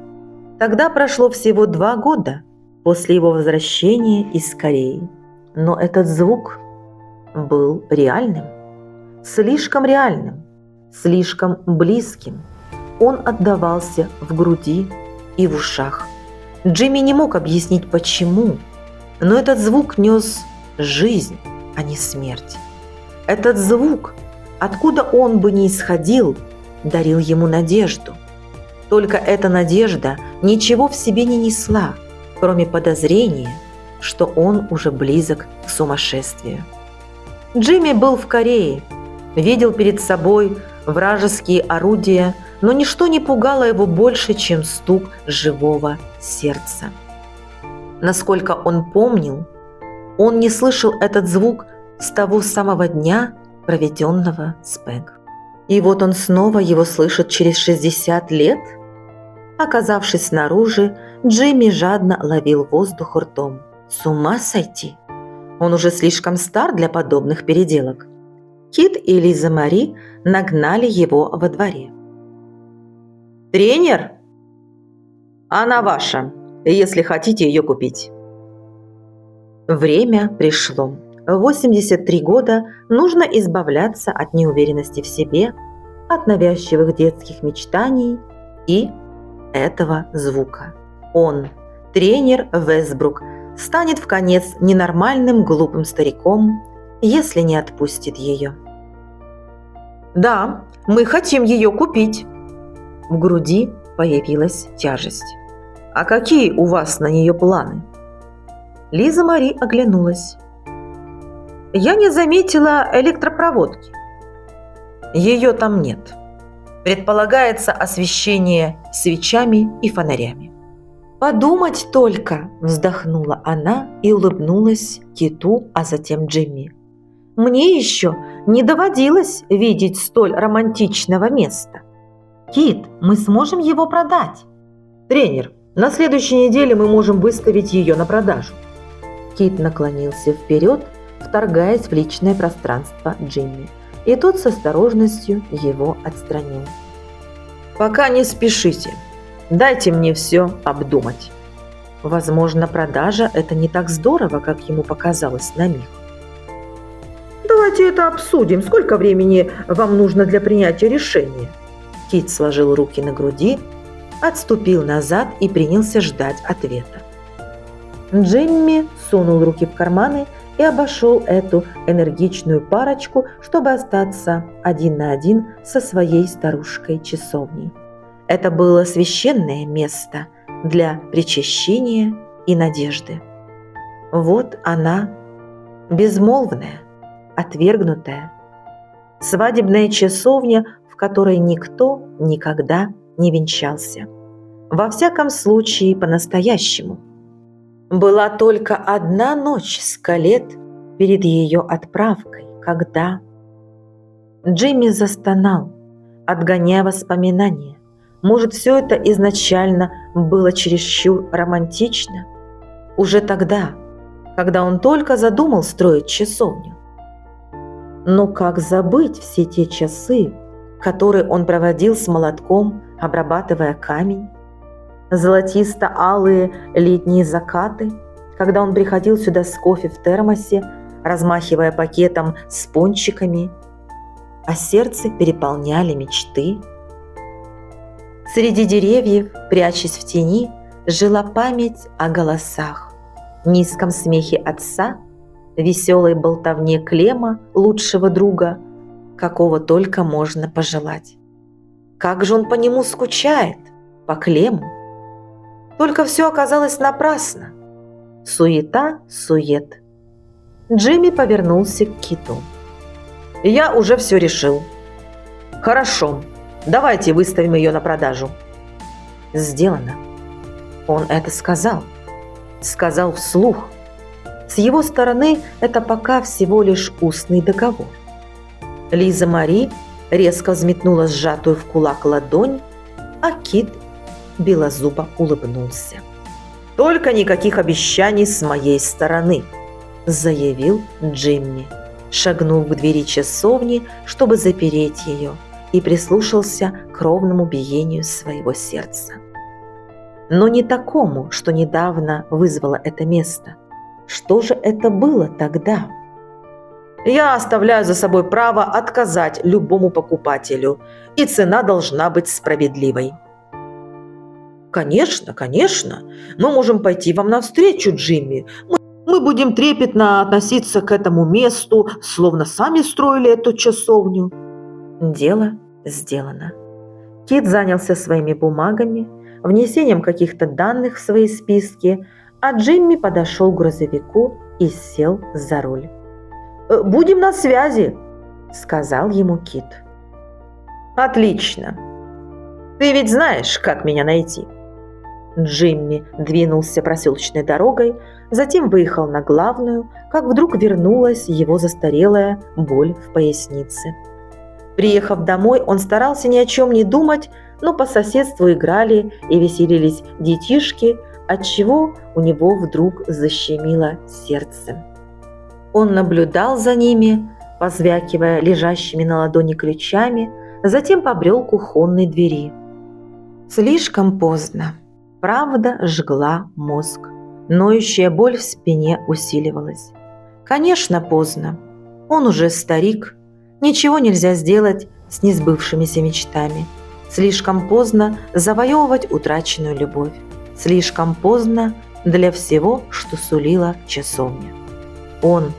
Тогда прошло всего 2 года после его возвращения из Кореи. Но этот звук был реальным. Слишком реальным, слишком близким. Он отдавался в груди и в ушах. Джимми не мог объяснить, почему, но этот звук нес жизнь, а не смерть. Этот звук, откуда он бы ни исходил, дарил ему надежду. Только эта надежда ничего в себе не несла, кроме подозрения, что он уже близок к сумасшествию. Джимми был в Корее, видел перед собой вражеские орудия, но ничто не пугало его больше, чем стук живого сердца. Насколько он помнил, он не слышал этот звук с того самого дня, проведенного с Пег. И вот он снова его слышит через 60 лет. Оказавшись снаружи, Джимми жадно ловил воздух ртом. С ума сойти! Он уже слишком стар для подобных переделок. Кит и Лиза Мари нагнали его во дворе. «Тренер? Она ваша, если хотите ее купить». Время пришло. В 83 года нужно избавляться от неуверенности в себе, от навязчивых детских мечтаний и этого звука. Он, тренер Вестбрук, станет вконец ненормальным глупым стариком, если не отпустит ее. «Да, мы хотим ее купить». В груди появилась тяжесть. «А какие у вас на нее планы?» Лиза Мари оглянулась. «Я не заметила электропроводки. Ее там нет. Предполагается освещение свечами и фонарями». «Подумать только!» – вздохнула она и улыбнулась Киту, а затем Джимми. «Мне еще не доводилось видеть столь романтичного места. Кит, мы сможем его продать?» «Тренер, на следующей неделе мы можем выставить ее на продажу». Кит наклонился вперед, вторгаясь в личное пространство Джимми, и тот с осторожностью его отстранил. «Пока не спешите. Дайте мне все обдумать». Возможно, продажа – это не так здорово, как ему показалось на миг. «Давайте это обсудим. Сколько времени вам нужно для принятия решения?» Кит сложил руки на груди, отступил назад и принялся ждать ответа. Джимми сунул руки в карманы и обошел эту энергичную парочку, чтобы остаться один на один со своей старушкой-часовней. Это было священное место для причащения и надежды. Вот она, безмолвная, отвергнутая, свадебная часовня, в которой никто никогда не венчался. Во всяком случае, по-настоящему. Была только одна ночь Скалет перед ее отправкой, когда... Джимми застонал, отгоняя воспоминания. Может, все это изначально было чересчур романтично? Уже тогда, когда он только задумал строить часовню. Но как забыть все те часы, которые он проводил с молотком, обрабатывая камень? Золотисто-алые летние закаты, когда он приходил сюда с кофе в термосе, размахивая пакетом с пончиками, а сердце переполняли мечты. Среди деревьев, прячась в тени, жила память о голосах, низком смехе отца, веселой болтовне Клема, лучшего друга, какого только можно пожелать. Как же он по нему скучает, по Клему! Только все оказалось напрасно. Суета, сует. Джимми повернулся к Киту. «Я уже все решил». «Хорошо, давайте выставим ее на продажу». «Сделано». Он это сказал. Сказал вслух. С его стороны это пока всего лишь устный договор. Лиза Мари резко взметнула сжатую в кулак ладонь, а Кит белозубо улыбнулся. «Только никаких обещаний с моей стороны», – заявил Джимми, шагнув к двери часовни, чтобы запереть ее, и прислушался к ровному биению своего сердца. Но не такому, что недавно вызвало это место. Что же это было тогда? «Я оставляю за собой право отказать любому покупателю, и цена должна быть справедливой». «Конечно, конечно. Мы можем пойти вам навстречу, Джимми. Мы будем трепетно относиться к этому месту, словно сами строили эту часовню». Дело сделано. Кит занялся своими бумагами, внесением каких-то данных в свои списки, а Джимми подошел к грузовику и сел за руль. «Будем на связи», – сказал ему Кит. «Отлично. Ты ведь знаешь, как меня найти». Джимми двинулся проселочной дорогой, затем выехал на главную, как вдруг вернулась его застарелая боль в пояснице. Приехав домой, он старался ни о чем не думать, но по соседству играли и веселились детишки, отчего у него вдруг защемило сердце. Он наблюдал за ними, позвякивая лежащими на ладони ключами, затем побрел к кухонной двери. Слишком поздно. Правда жгла мозг. Ноющая боль в спине усиливалась. Конечно, поздно. Он уже старик. Ничего нельзя сделать с несбывшимися мечтами. Слишком поздно завоевывать утраченную любовь. Слишком поздно для всего, что сулила часовня. Он,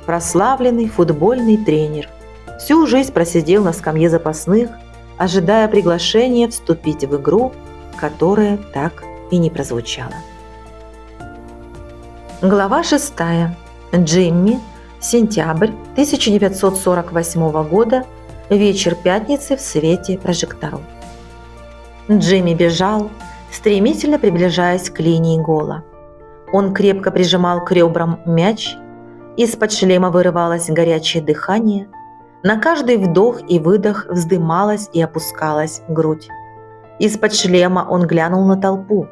прославленный футбольный тренер, всю жизнь просидел на скамье запасных, ожидая приглашения вступить в игру, которая так и не прозвучала. Глава 6. Джимми. Сентябрь 1948 года. Вечер пятницы в свете прожекторов. Джимми бежал, стремительно приближаясь к линии гола. Он крепко прижимал к ребрам мяч, из-под шлема вырывалось горячее дыхание, на каждый вдох и выдох вздымалась и опускалась грудь. Из-под шлема он глянул на толпу.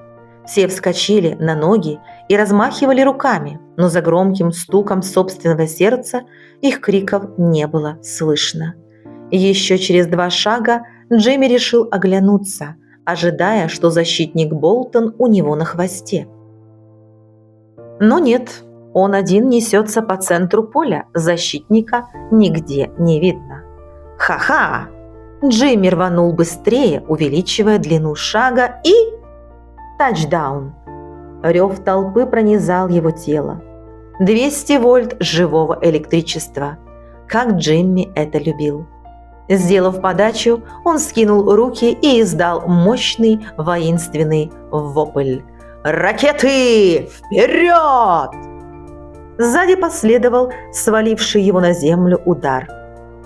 Все вскочили на ноги и размахивали руками, но за громким стуком собственного сердца их криков не было слышно. Еще через 2 шага Джимми решил оглянуться, ожидая, что защитник Болтон у него на хвосте. Но нет, он один несется по центру поля, защитника нигде не видно. Ха-ха! Джимми рванул быстрее, увеличивая длину шага, и... Тачдаун! Рев толпы пронизал его тело. 200 вольт живого электричества. Как Джимми это любил. Сделав подачу, он скинул руки и издал мощный воинственный вопль. «Ракеты! Вперед!» Сзади последовал сваливший его на землю удар.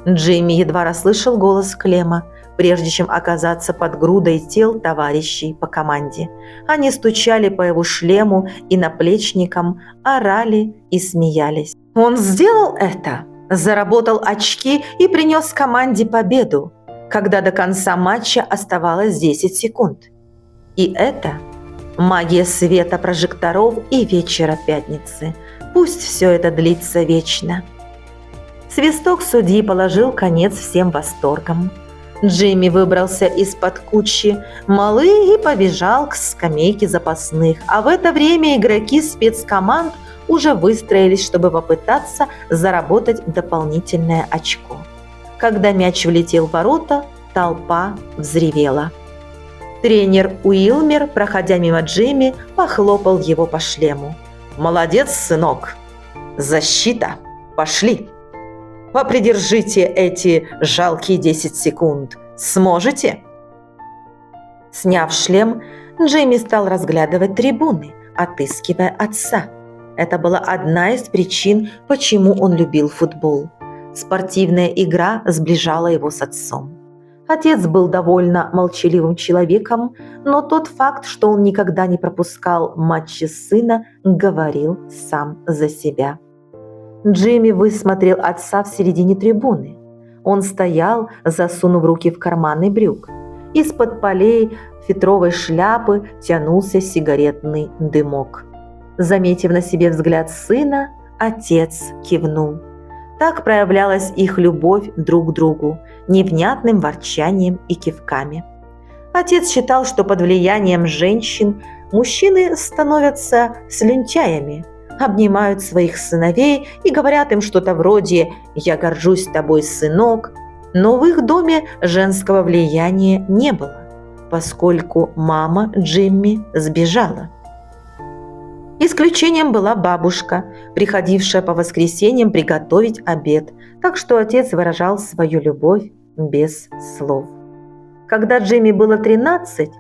Джимми едва расслышал голос Клема, прежде чем оказаться под грудой тел товарищей по команде. Они стучали по его шлему и наплечникам, орали и смеялись. Он сделал это, заработал очки и принес команде победу, когда до конца матча оставалось 10 секунд. И это магия света прожекторов и вечера пятницы. Пусть все это длится вечно. Свисток судьи положил конец всем восторгам. Джимми выбрался из-под кучи малы и побежал к скамейке запасных, а в это время игроки спецкоманд уже выстроились, чтобы попытаться заработать дополнительное очко. Когда мяч влетел в ворота, толпа взревела. Тренер Уилмер, проходя мимо Джимми, похлопал его по шлему. «Молодец, сынок! Защита! Пошли! Попридержите эти жалкие 10 секунд. Сможете?» Сняв шлем, Джимми стал разглядывать трибуны, отыскивая отца. Это была одна из причин, почему он любил футбол. Спортивная игра сближала его с отцом. Отец был довольно молчаливым человеком, но тот факт, что он никогда не пропускал матчи сына, говорил сам за себя. Джимми высмотрел отца в середине трибуны. Он стоял, засунув руки в карманы брюк. Из-под полей фетровой шляпы тянулся сигаретный дымок. Заметив на себе взгляд сына, отец кивнул. Так проявлялась их любовь друг к другу, невнятным ворчанием и кивками. Отец считал, что под влиянием женщин мужчины становятся слюнтяями, обнимают своих сыновей и говорят им что-то вроде «я горжусь тобой, сынок», но в их доме женского влияния не было, поскольку мама Джимми сбежала. Исключением была бабушка, приходившая по воскресеньям приготовить обед, так что отец выражал свою любовь без слов. Когда Джимми было 13,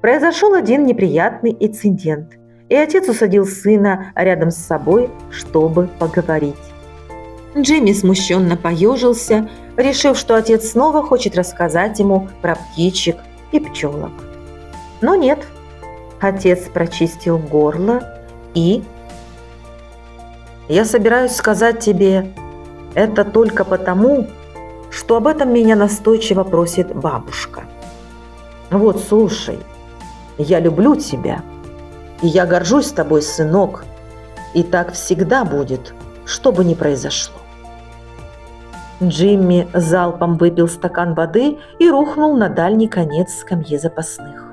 произошел один неприятный инцидент, и отец усадил сына рядом с собой, чтобы поговорить. Джимми смущенно поежился, решив, что отец снова хочет рассказать ему про птичек и пчелок. Но нет, отец прочистил горло и... «Я собираюсь сказать тебе это только потому, что об этом меня настойчиво просит бабушка. Вот, слушай, я люблю тебя, и я горжусь тобой, сынок, и так всегда будет, что бы ни произошло». Джимми залпом выпил стакан воды и рухнул на дальний конец скамьи запасных.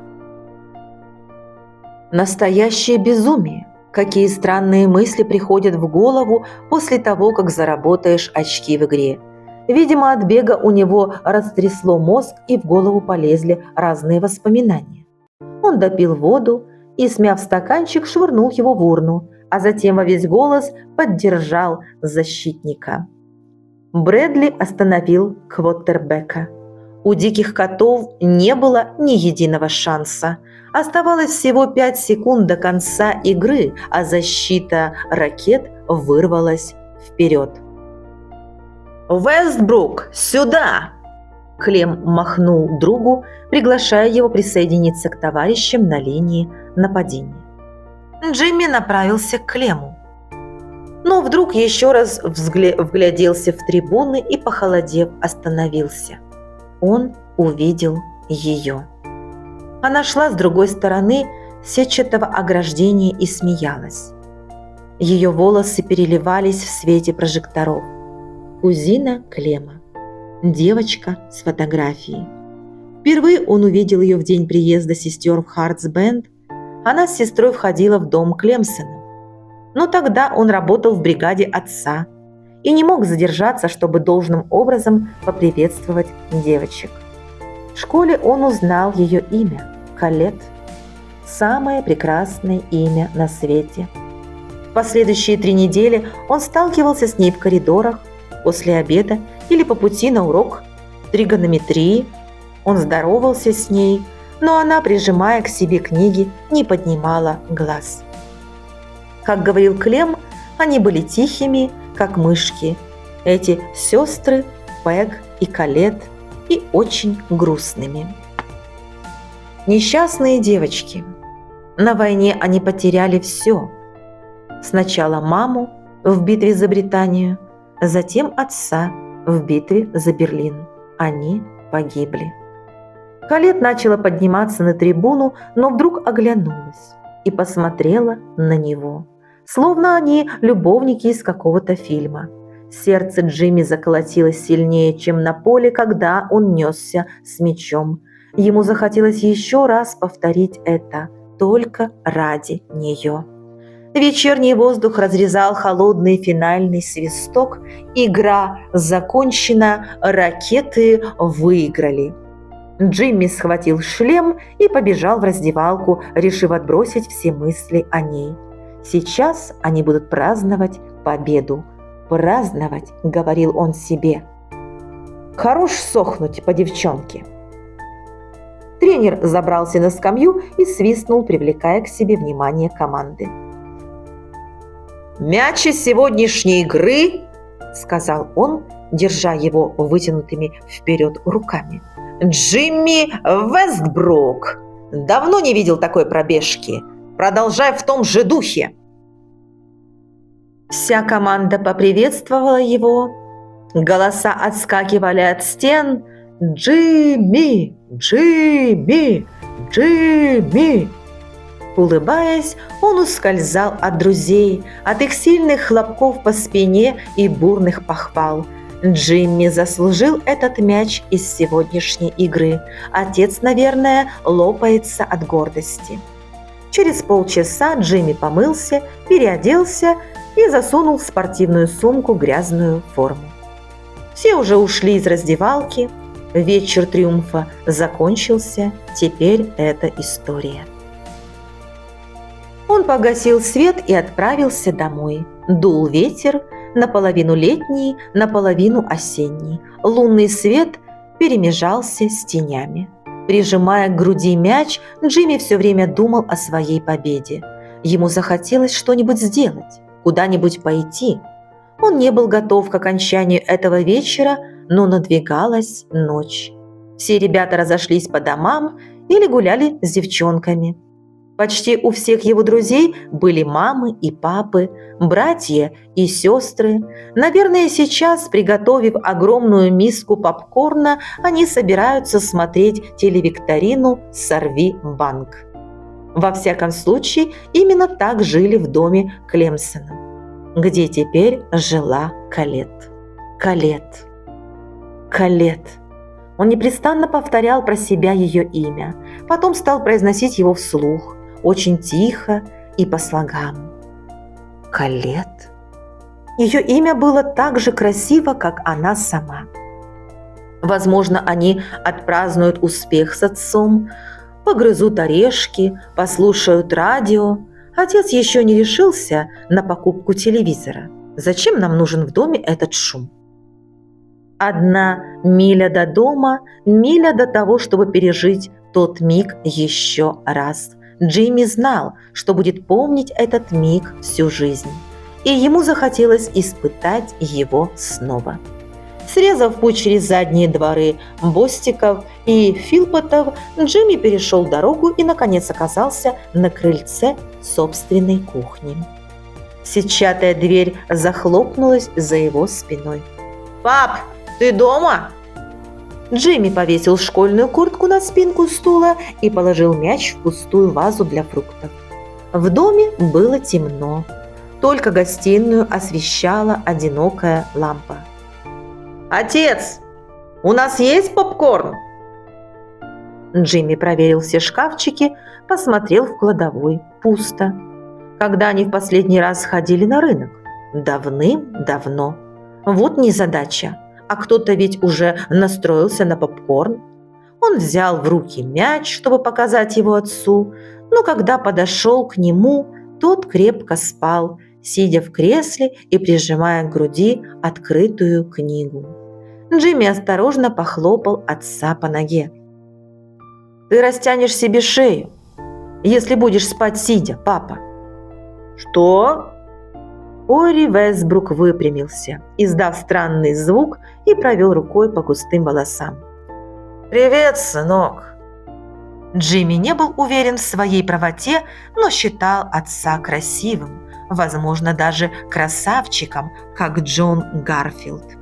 Настоящее безумие. Какие странные мысли приходят в голову после того, как заработаешь очки в игре. Видимо, от бега у него растрясло мозг, и в голову полезли разные воспоминания. Он допил воду и, смяв стаканчик, швырнул его в урну, а затем во весь голос поддержал защитника. Брэдли остановил квотербека. У диких котов не было ни единого шанса. Оставалось всего 5 секунд до конца игры, а защита ракет вырвалась вперед. «Вестбрук, сюда!» Клем махнул другу, приглашая его присоединиться к товарищам на линии нападения. Джимми направился к Клему, но вдруг еще раз вгляделся в трибуны и, похолодев, остановился. Он увидел ее. Она шла с другой стороны сетчатого ограждения и смеялась. Ее волосы переливались в свете прожекторов. Кузина Клема. Девочка с фотографией. Впервые он увидел ее в день приезда сестер в Хартс-Бенд. Она с сестрой входила в дом Клемсона. Но тогда он работал в бригаде отца и не мог задержаться, чтобы должным образом поприветствовать девочек. В школе он узнал ее имя – Колетт. Самое прекрасное имя на свете. В последующие 3 недели он сталкивался с ней в коридорах, после обеда или по пути на урок тригонометрии. Он здоровался с ней, но она, прижимая к себе книги, не поднимала глаз. Как говорил Клем, они были тихими, как мышки, эти сестры Пэг и Колетт, и очень грустными. Несчастные девочки. На войне они потеряли все. Сначала маму в битве за Британию, затем отца в битве за Берлин. Они погибли. Колетт начала подниматься на трибуну, но вдруг оглянулась и посмотрела на него, словно они любовники из какого-то фильма. Сердце Джимми заколотилось сильнее, чем на поле, когда он несся с мячом. Ему захотелось еще раз повторить это, только ради нее. Вечерний воздух разрезал холодный финальный свисток. Игра закончена, ракеты выиграли. Джимми схватил шлем и побежал в раздевалку, решив отбросить все мысли о ней. Сейчас они будут праздновать победу. «Праздновать», — говорил он себе. «Хорош сохнуть по девчонке». Тренер забрался на скамью и свистнул, привлекая к себе внимание команды. «Мяч из сегодняшней игры», – сказал он, держа его вытянутыми вперед руками, – «Джимми Вестбрук. Давно не видел такой пробежки. Продолжай в том же духе». Вся команда поприветствовала его. Голоса отскакивали от стен. «Джимми! Джимми! Джимми!» Улыбаясь, он ускользал от друзей, от их сильных хлопков по спине и бурных похвал. Джимми заслужил этот мяч из сегодняшней игры. Отец, наверное, лопается от гордости. Через полчаса Джимми помылся, переоделся и засунул в спортивную сумку грязную форму. Все уже ушли из раздевалки. Вечер триумфа закончился. Теперь это история. Он погасил свет и отправился домой. Дул ветер, наполовину летний, наполовину осенний. Лунный свет перемежался с тенями. Прижимая к груди мяч, Джимми все время думал о своей победе. Ему захотелось что-нибудь сделать, куда-нибудь пойти. Он не был готов к окончанию этого вечера, но надвигалась ночь. Все ребята разошлись по домам или гуляли с девчонками. Почти у всех его друзей были мамы и папы, братья и сестры. Наверное, сейчас, приготовив огромную миску попкорна, они собираются смотреть телевикторину «Сорви банк». Во всяком случае, именно так жили в доме Клемсона, где теперь жила Колетт. Колетт. Колетт. Он непрестанно повторял про себя ее имя, потом стал произносить его вслух, очень тихо и по слогам. Колетт. Ее имя было так же красиво, как она сама. Возможно, они отпразднуют успех с отцом, погрызут орешки, послушают радио. Отец еще не решился на покупку телевизора. Зачем нам нужен в доме этот шум? 1 миля до дома, миля до того, чтобы пережить тот миг еще раз. Джимми знал, что будет помнить этот миг всю жизнь, и ему захотелось испытать его снова. Срезав путь через задние дворы Бостиков и Филпотов, Джимми перешел дорогу и, наконец, оказался на крыльце собственной кухни. Сетчатая дверь захлопнулась за его спиной. «Пап, ты дома?» Джимми повесил школьную куртку на спинку стула и положил мяч в пустую вазу для фруктов. В доме было темно. Только гостиную освещала одинокая лампа. «Отец, у нас есть попкорн?» Джимми проверил все шкафчики, посмотрел в кладовой. Пусто. Когда они в последний раз ходили на рынок? Давным-давно. Вот незадача. А кто-то ведь уже настроился на попкорн. Он взял в руки мяч, чтобы показать его отцу, но когда подошел к нему, тот крепко спал, сидя в кресле и прижимая к груди открытую книгу. Джимми осторожно похлопал отца по ноге. «Ты растянешь себе шею, если будешь спать сидя, папа». «Что?» Ори Вестбрук выпрямился, издав странный звук, и провел рукой по густым волосам. «Привет, сынок!» Джимми не был уверен в своей правоте, но считал отца красивым, возможно, даже красавчиком, как Джон Гарфилд.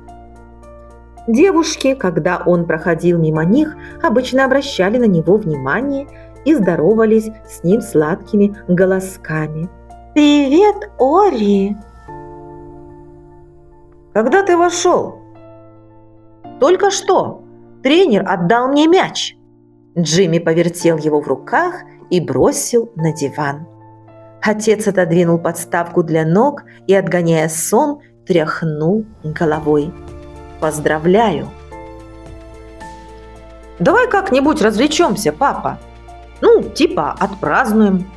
Девушки, когда он проходил мимо них, обычно обращали на него внимание и здоровались с ним сладкими голосками. «Привет, Ори!» «Когда ты вошел?» «Только что. Тренер отдал мне мяч». Джимми повертел его в руках и бросил на диван. Отец отодвинул подставку для ног и, отгоняя сон, тряхнул головой. «Поздравляю!» «Давай как-нибудь развлечемся, папа. Типа отпразднуем».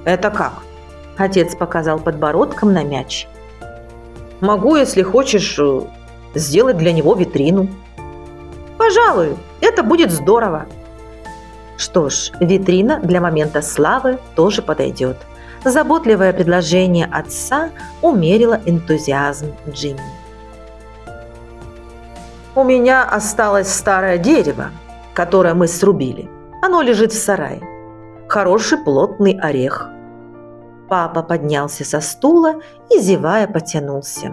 «Это как?» Отец показал подбородком на мяч. «Могу, если хочешь, сделать для него витрину». «Пожалуй, это будет здорово». Что ж, витрина для момента славы тоже подойдет. Заботливое предложение отца умерило энтузиазм Джимми. «У меня осталось старое дерево, которое мы срубили. Оно лежит в сарае. Хороший плотный орех». Папа поднялся со стула и, зевая, потянулся.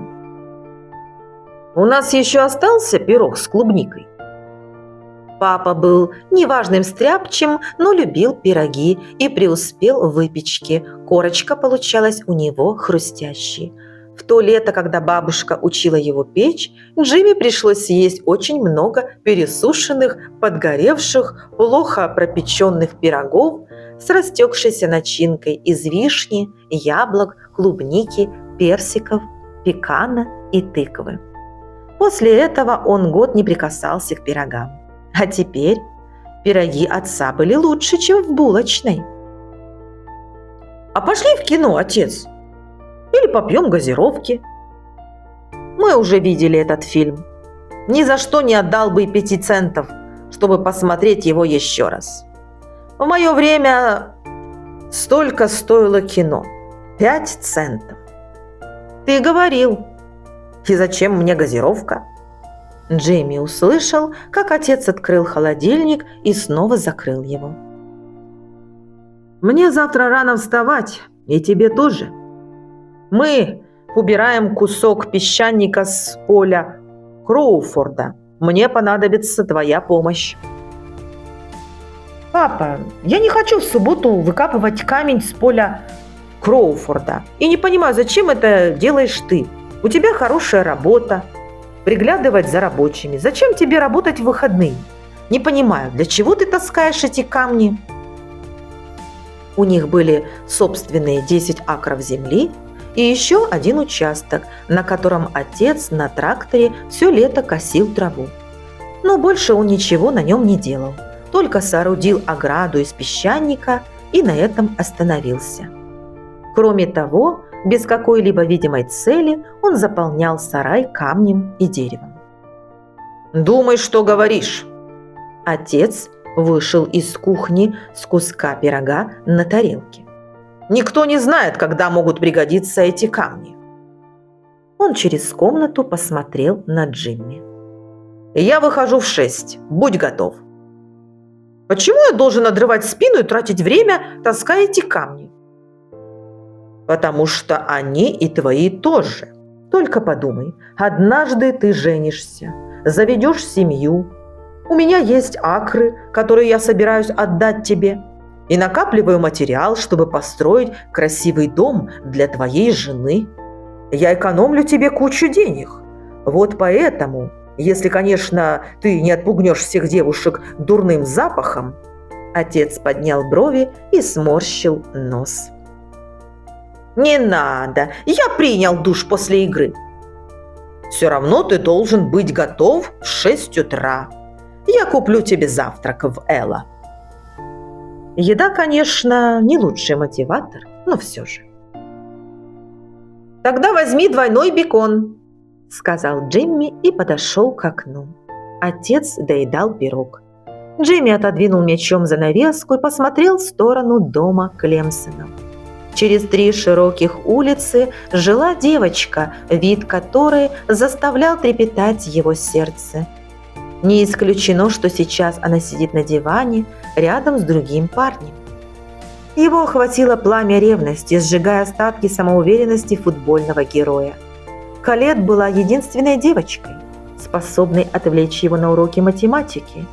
«У нас еще остался пирог с клубникой». Папа был неважным стряпчем, но любил пироги и преуспел в выпечке. Корочка получалась у него хрустящей. В то лето, когда бабушка учила его печь, Джимми пришлось съесть очень много пересушенных, подгоревших, плохо пропеченных пирогов с растекшейся начинкой из вишни, яблок, клубники, персиков, пекана и тыквы. После этого он год не прикасался к пирогам. А теперь пироги отца были лучше, чем в булочной. «А пошли в кино, отец? Или попьем газировки?» «Мы уже видели этот фильм. Ни за что не отдал бы и 5 центов, чтобы посмотреть его еще раз. В мое время столько стоило кино. 5 центов. Ты говорил. И зачем мне газировка?» Джимми услышал, как отец открыл холодильник и снова закрыл его. «Мне завтра рано вставать, и тебе тоже. Мы убираем кусок песчаника с поля Кроуфорда. Мне понадобится твоя помощь». «Папа, я не хочу в субботу выкапывать камень с поля Кроуфорда. И не понимаю, зачем это делаешь ты? У тебя хорошая работа. Приглядывать за рабочими. Зачем тебе работать в выходные? Не понимаю, для чего ты таскаешь эти камни?» У них были собственные 10 акров земли и еще один участок, на котором отец на тракторе все лето косил траву. Но больше он ничего на нем не делал, только соорудил ограду из песчаника и на этом остановился. Кроме того, без какой-либо видимой цели он заполнял сарай камнем и деревом. «Думай, что говоришь!» Отец вышел из кухни с куска пирога на тарелке. «Никто не знает, когда могут пригодиться эти камни». Он через комнату посмотрел на Джимми. «Я выхожу в 6. Будь готов». «Почему я должен надрывать спину и тратить время, таская эти камни?» «Потому что они и твои тоже. Только подумай, однажды ты женишься, заведешь семью. У меня есть акры, которые я собираюсь отдать тебе, и накапливаю материал, чтобы построить красивый дом для твоей жены. Я экономлю тебе кучу денег. Вот поэтому, если, конечно, ты не отпугнешь всех девушек дурным запахом». Отец поднял брови и сморщил нос. «Не надо, я принял душ после игры». «Все равно ты должен быть готов в 6 утра. Я куплю тебе завтрак в Элла». Еда, конечно, не лучший мотиватор, но все же. «Тогда возьми двойной бекон», – сказал Джимми и подошел к окну. Отец доедал пирог. Джимми отодвинул мячом занавеску и посмотрел в сторону дома Клемсонов. Через 3 широких улицы жила девочка, вид которой заставлял трепетать его сердце. Не исключено, что сейчас она сидит на диване рядом с другим парнем. Его охватило пламя ревности, сжигая остатки самоуверенности футбольного героя. Колет была единственной девочкой, способной отвлечь его на уроки математики,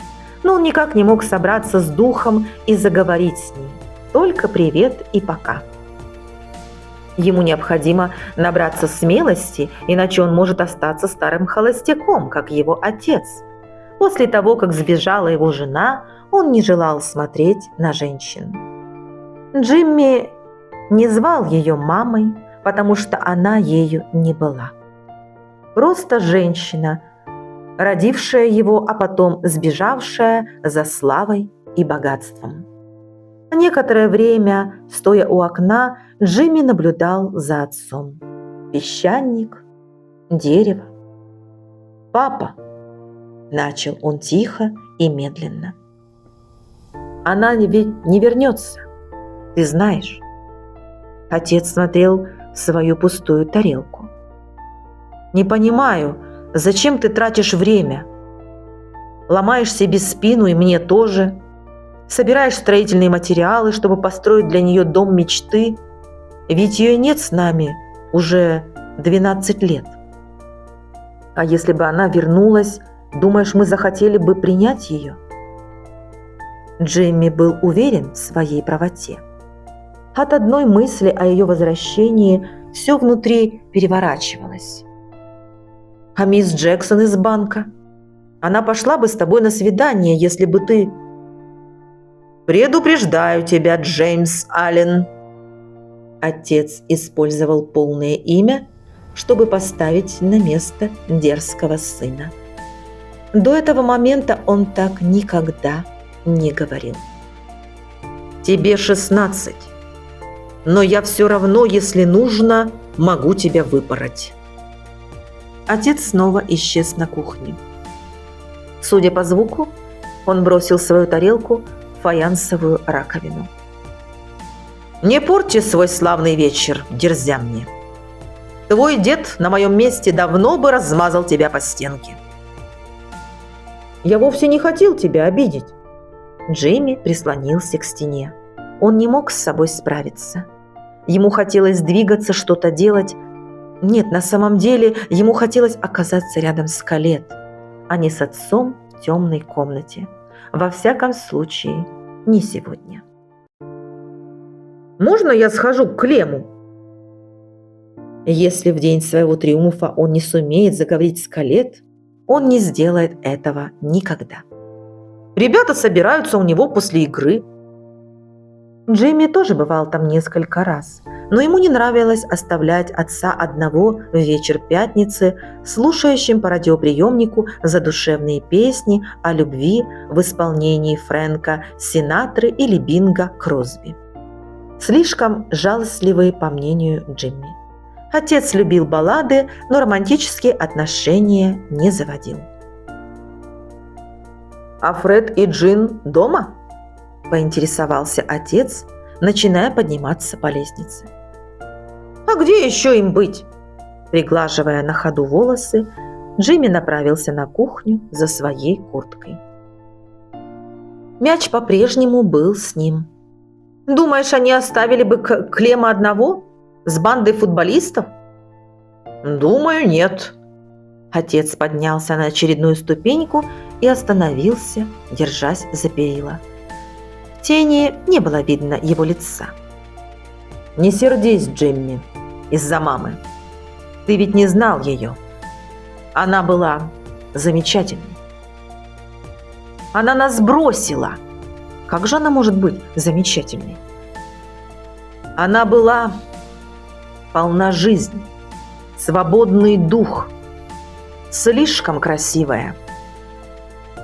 но он никак не мог собраться с духом и заговорить с ней. Только привет и пока. Ему необходимо набраться смелости, иначе он может остаться старым холостяком, как его отец. После того, как сбежала его жена, он не желал смотреть на женщин. Джимми не звал ее мамой, потому что она ею не была. Просто женщина, родившая его, а потом сбежавшая за славой и богатством. Некоторое время, стоя у окна, Джимми наблюдал за отцом. Песчаник, дерево. «Папа», – начал он тихо и медленно. «Она ведь не вернется, ты знаешь». Отец смотрел в свою пустую тарелку. «Не понимаю, зачем ты тратишь время? Ломаешь себе спину и мне тоже. Собираешь строительные материалы, чтобы построить для нее дом мечты. Ведь ее нет с нами уже 12 лет. А если бы она вернулась, думаешь, мы захотели бы принять ее?» Джимми был уверен в своей правоте. От одной мысли о ее возвращении все внутри переворачивалось. «А мисс Джексон из банка? Она пошла бы с тобой на свидание, если бы ты...» «Предупреждаю тебя, Джеймс Аллен!» Отец использовал полное имя, чтобы поставить на место дерзкого сына. До этого момента он так никогда не говорил. «Тебе 16, но я все равно, если нужно, могу тебя выпороть». Отец снова исчез на кухне. Судя по звуку, он бросил свою тарелку в фаянсовую раковину. «Не порти свой славный вечер, дерзя мне. Твой дед на моем месте давно бы размазал тебя по стенке». «Я вовсе не хотел тебя обидеть». Джимми прислонился к стене. Он не мог с собой справиться. Ему хотелось двигаться, что-то делать. Нет, на самом деле ему хотелось оказаться рядом с Колетт, а не с отцом в темной комнате. Во всяком случае, не сегодня. «Можно я схожу к Клему?» Если в день своего триумфа он не сумеет заговорить с Колетт, он не сделает этого никогда. Ребята собираются у него после игры. Джимми тоже бывал там несколько раз, но ему не нравилось оставлять отца одного в вечер пятницы, слушающим по радиоприемнику задушевные песни о любви в исполнении Фрэнка Синатры или Бинга Кросби. Слишком жалостливые, по мнению Джимми. Отец любил баллады, но романтические отношения не заводил. «А Фред и Джин дома?» – поинтересовался отец, начиная подниматься по лестнице. «А где еще им быть?» Приглаживая на ходу волосы, Джимми направился на кухню за своей курткой. Мяч по-прежнему был с ним. «Думаешь, они оставили бы Клема одного? С бандой футболистов?» «Думаю, нет». Отец поднялся на очередную ступеньку и остановился, держась за перила. В тени не было видно его лица. «Не сердись, Джимми, из-за мамы. Ты ведь не знал ее. Она была замечательной. Она нас бросила. Как же она может быть замечательной? Она была полна жизни, свободный дух, слишком красивая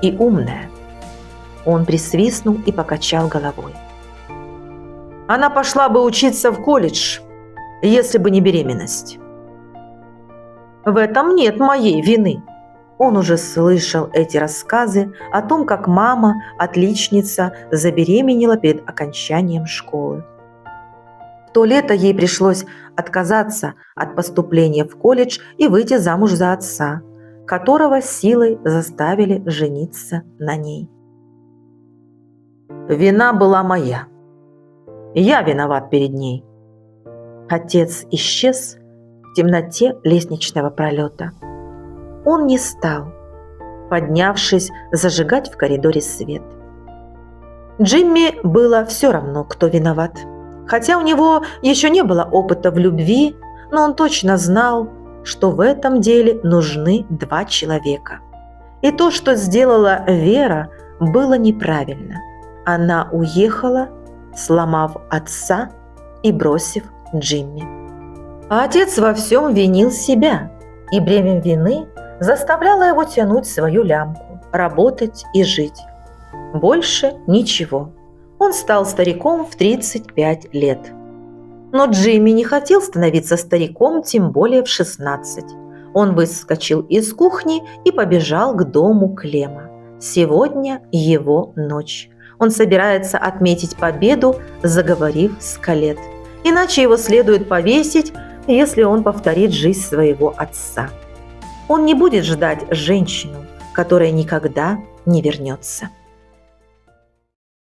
и умная». Он присвистнул и покачал головой. «Она пошла бы учиться в колледж, если бы не беременность». «В этом нет моей вины». Он уже слышал эти рассказы о том, как мама, отличница, забеременела перед окончанием школы. В то лето ей пришлось отказаться от поступления в колледж и выйти замуж за отца, которого силой заставили жениться на ней. «Вина была моя. Я виноват перед ней». Отец исчез в темноте лестничного пролета. Он не стал, поднявшись, зажигать в коридоре свет. Джимми было все равно, кто виноват. Хотя у него еще не было опыта в любви, но он точно знал, что в этом деле нужны два человека. И то, что сделала Вера, было неправильно. Она уехала, сломав отца и бросив Джимми. А отец во всем винил себя, и бремя вины заставляло его тянуть свою лямку, работать и жить. Больше ничего. Он стал стариком в 35 лет. Но Джимми не хотел становиться стариком, тем более в 16. Он выскочил из кухни и побежал к дому Клема. Сегодня его ночь. Он собирается отметить победу, заговорив с Колетт. Иначе его следует повесить, если он повторит жизнь своего отца. Он не будет ждать женщину, которая никогда не вернется.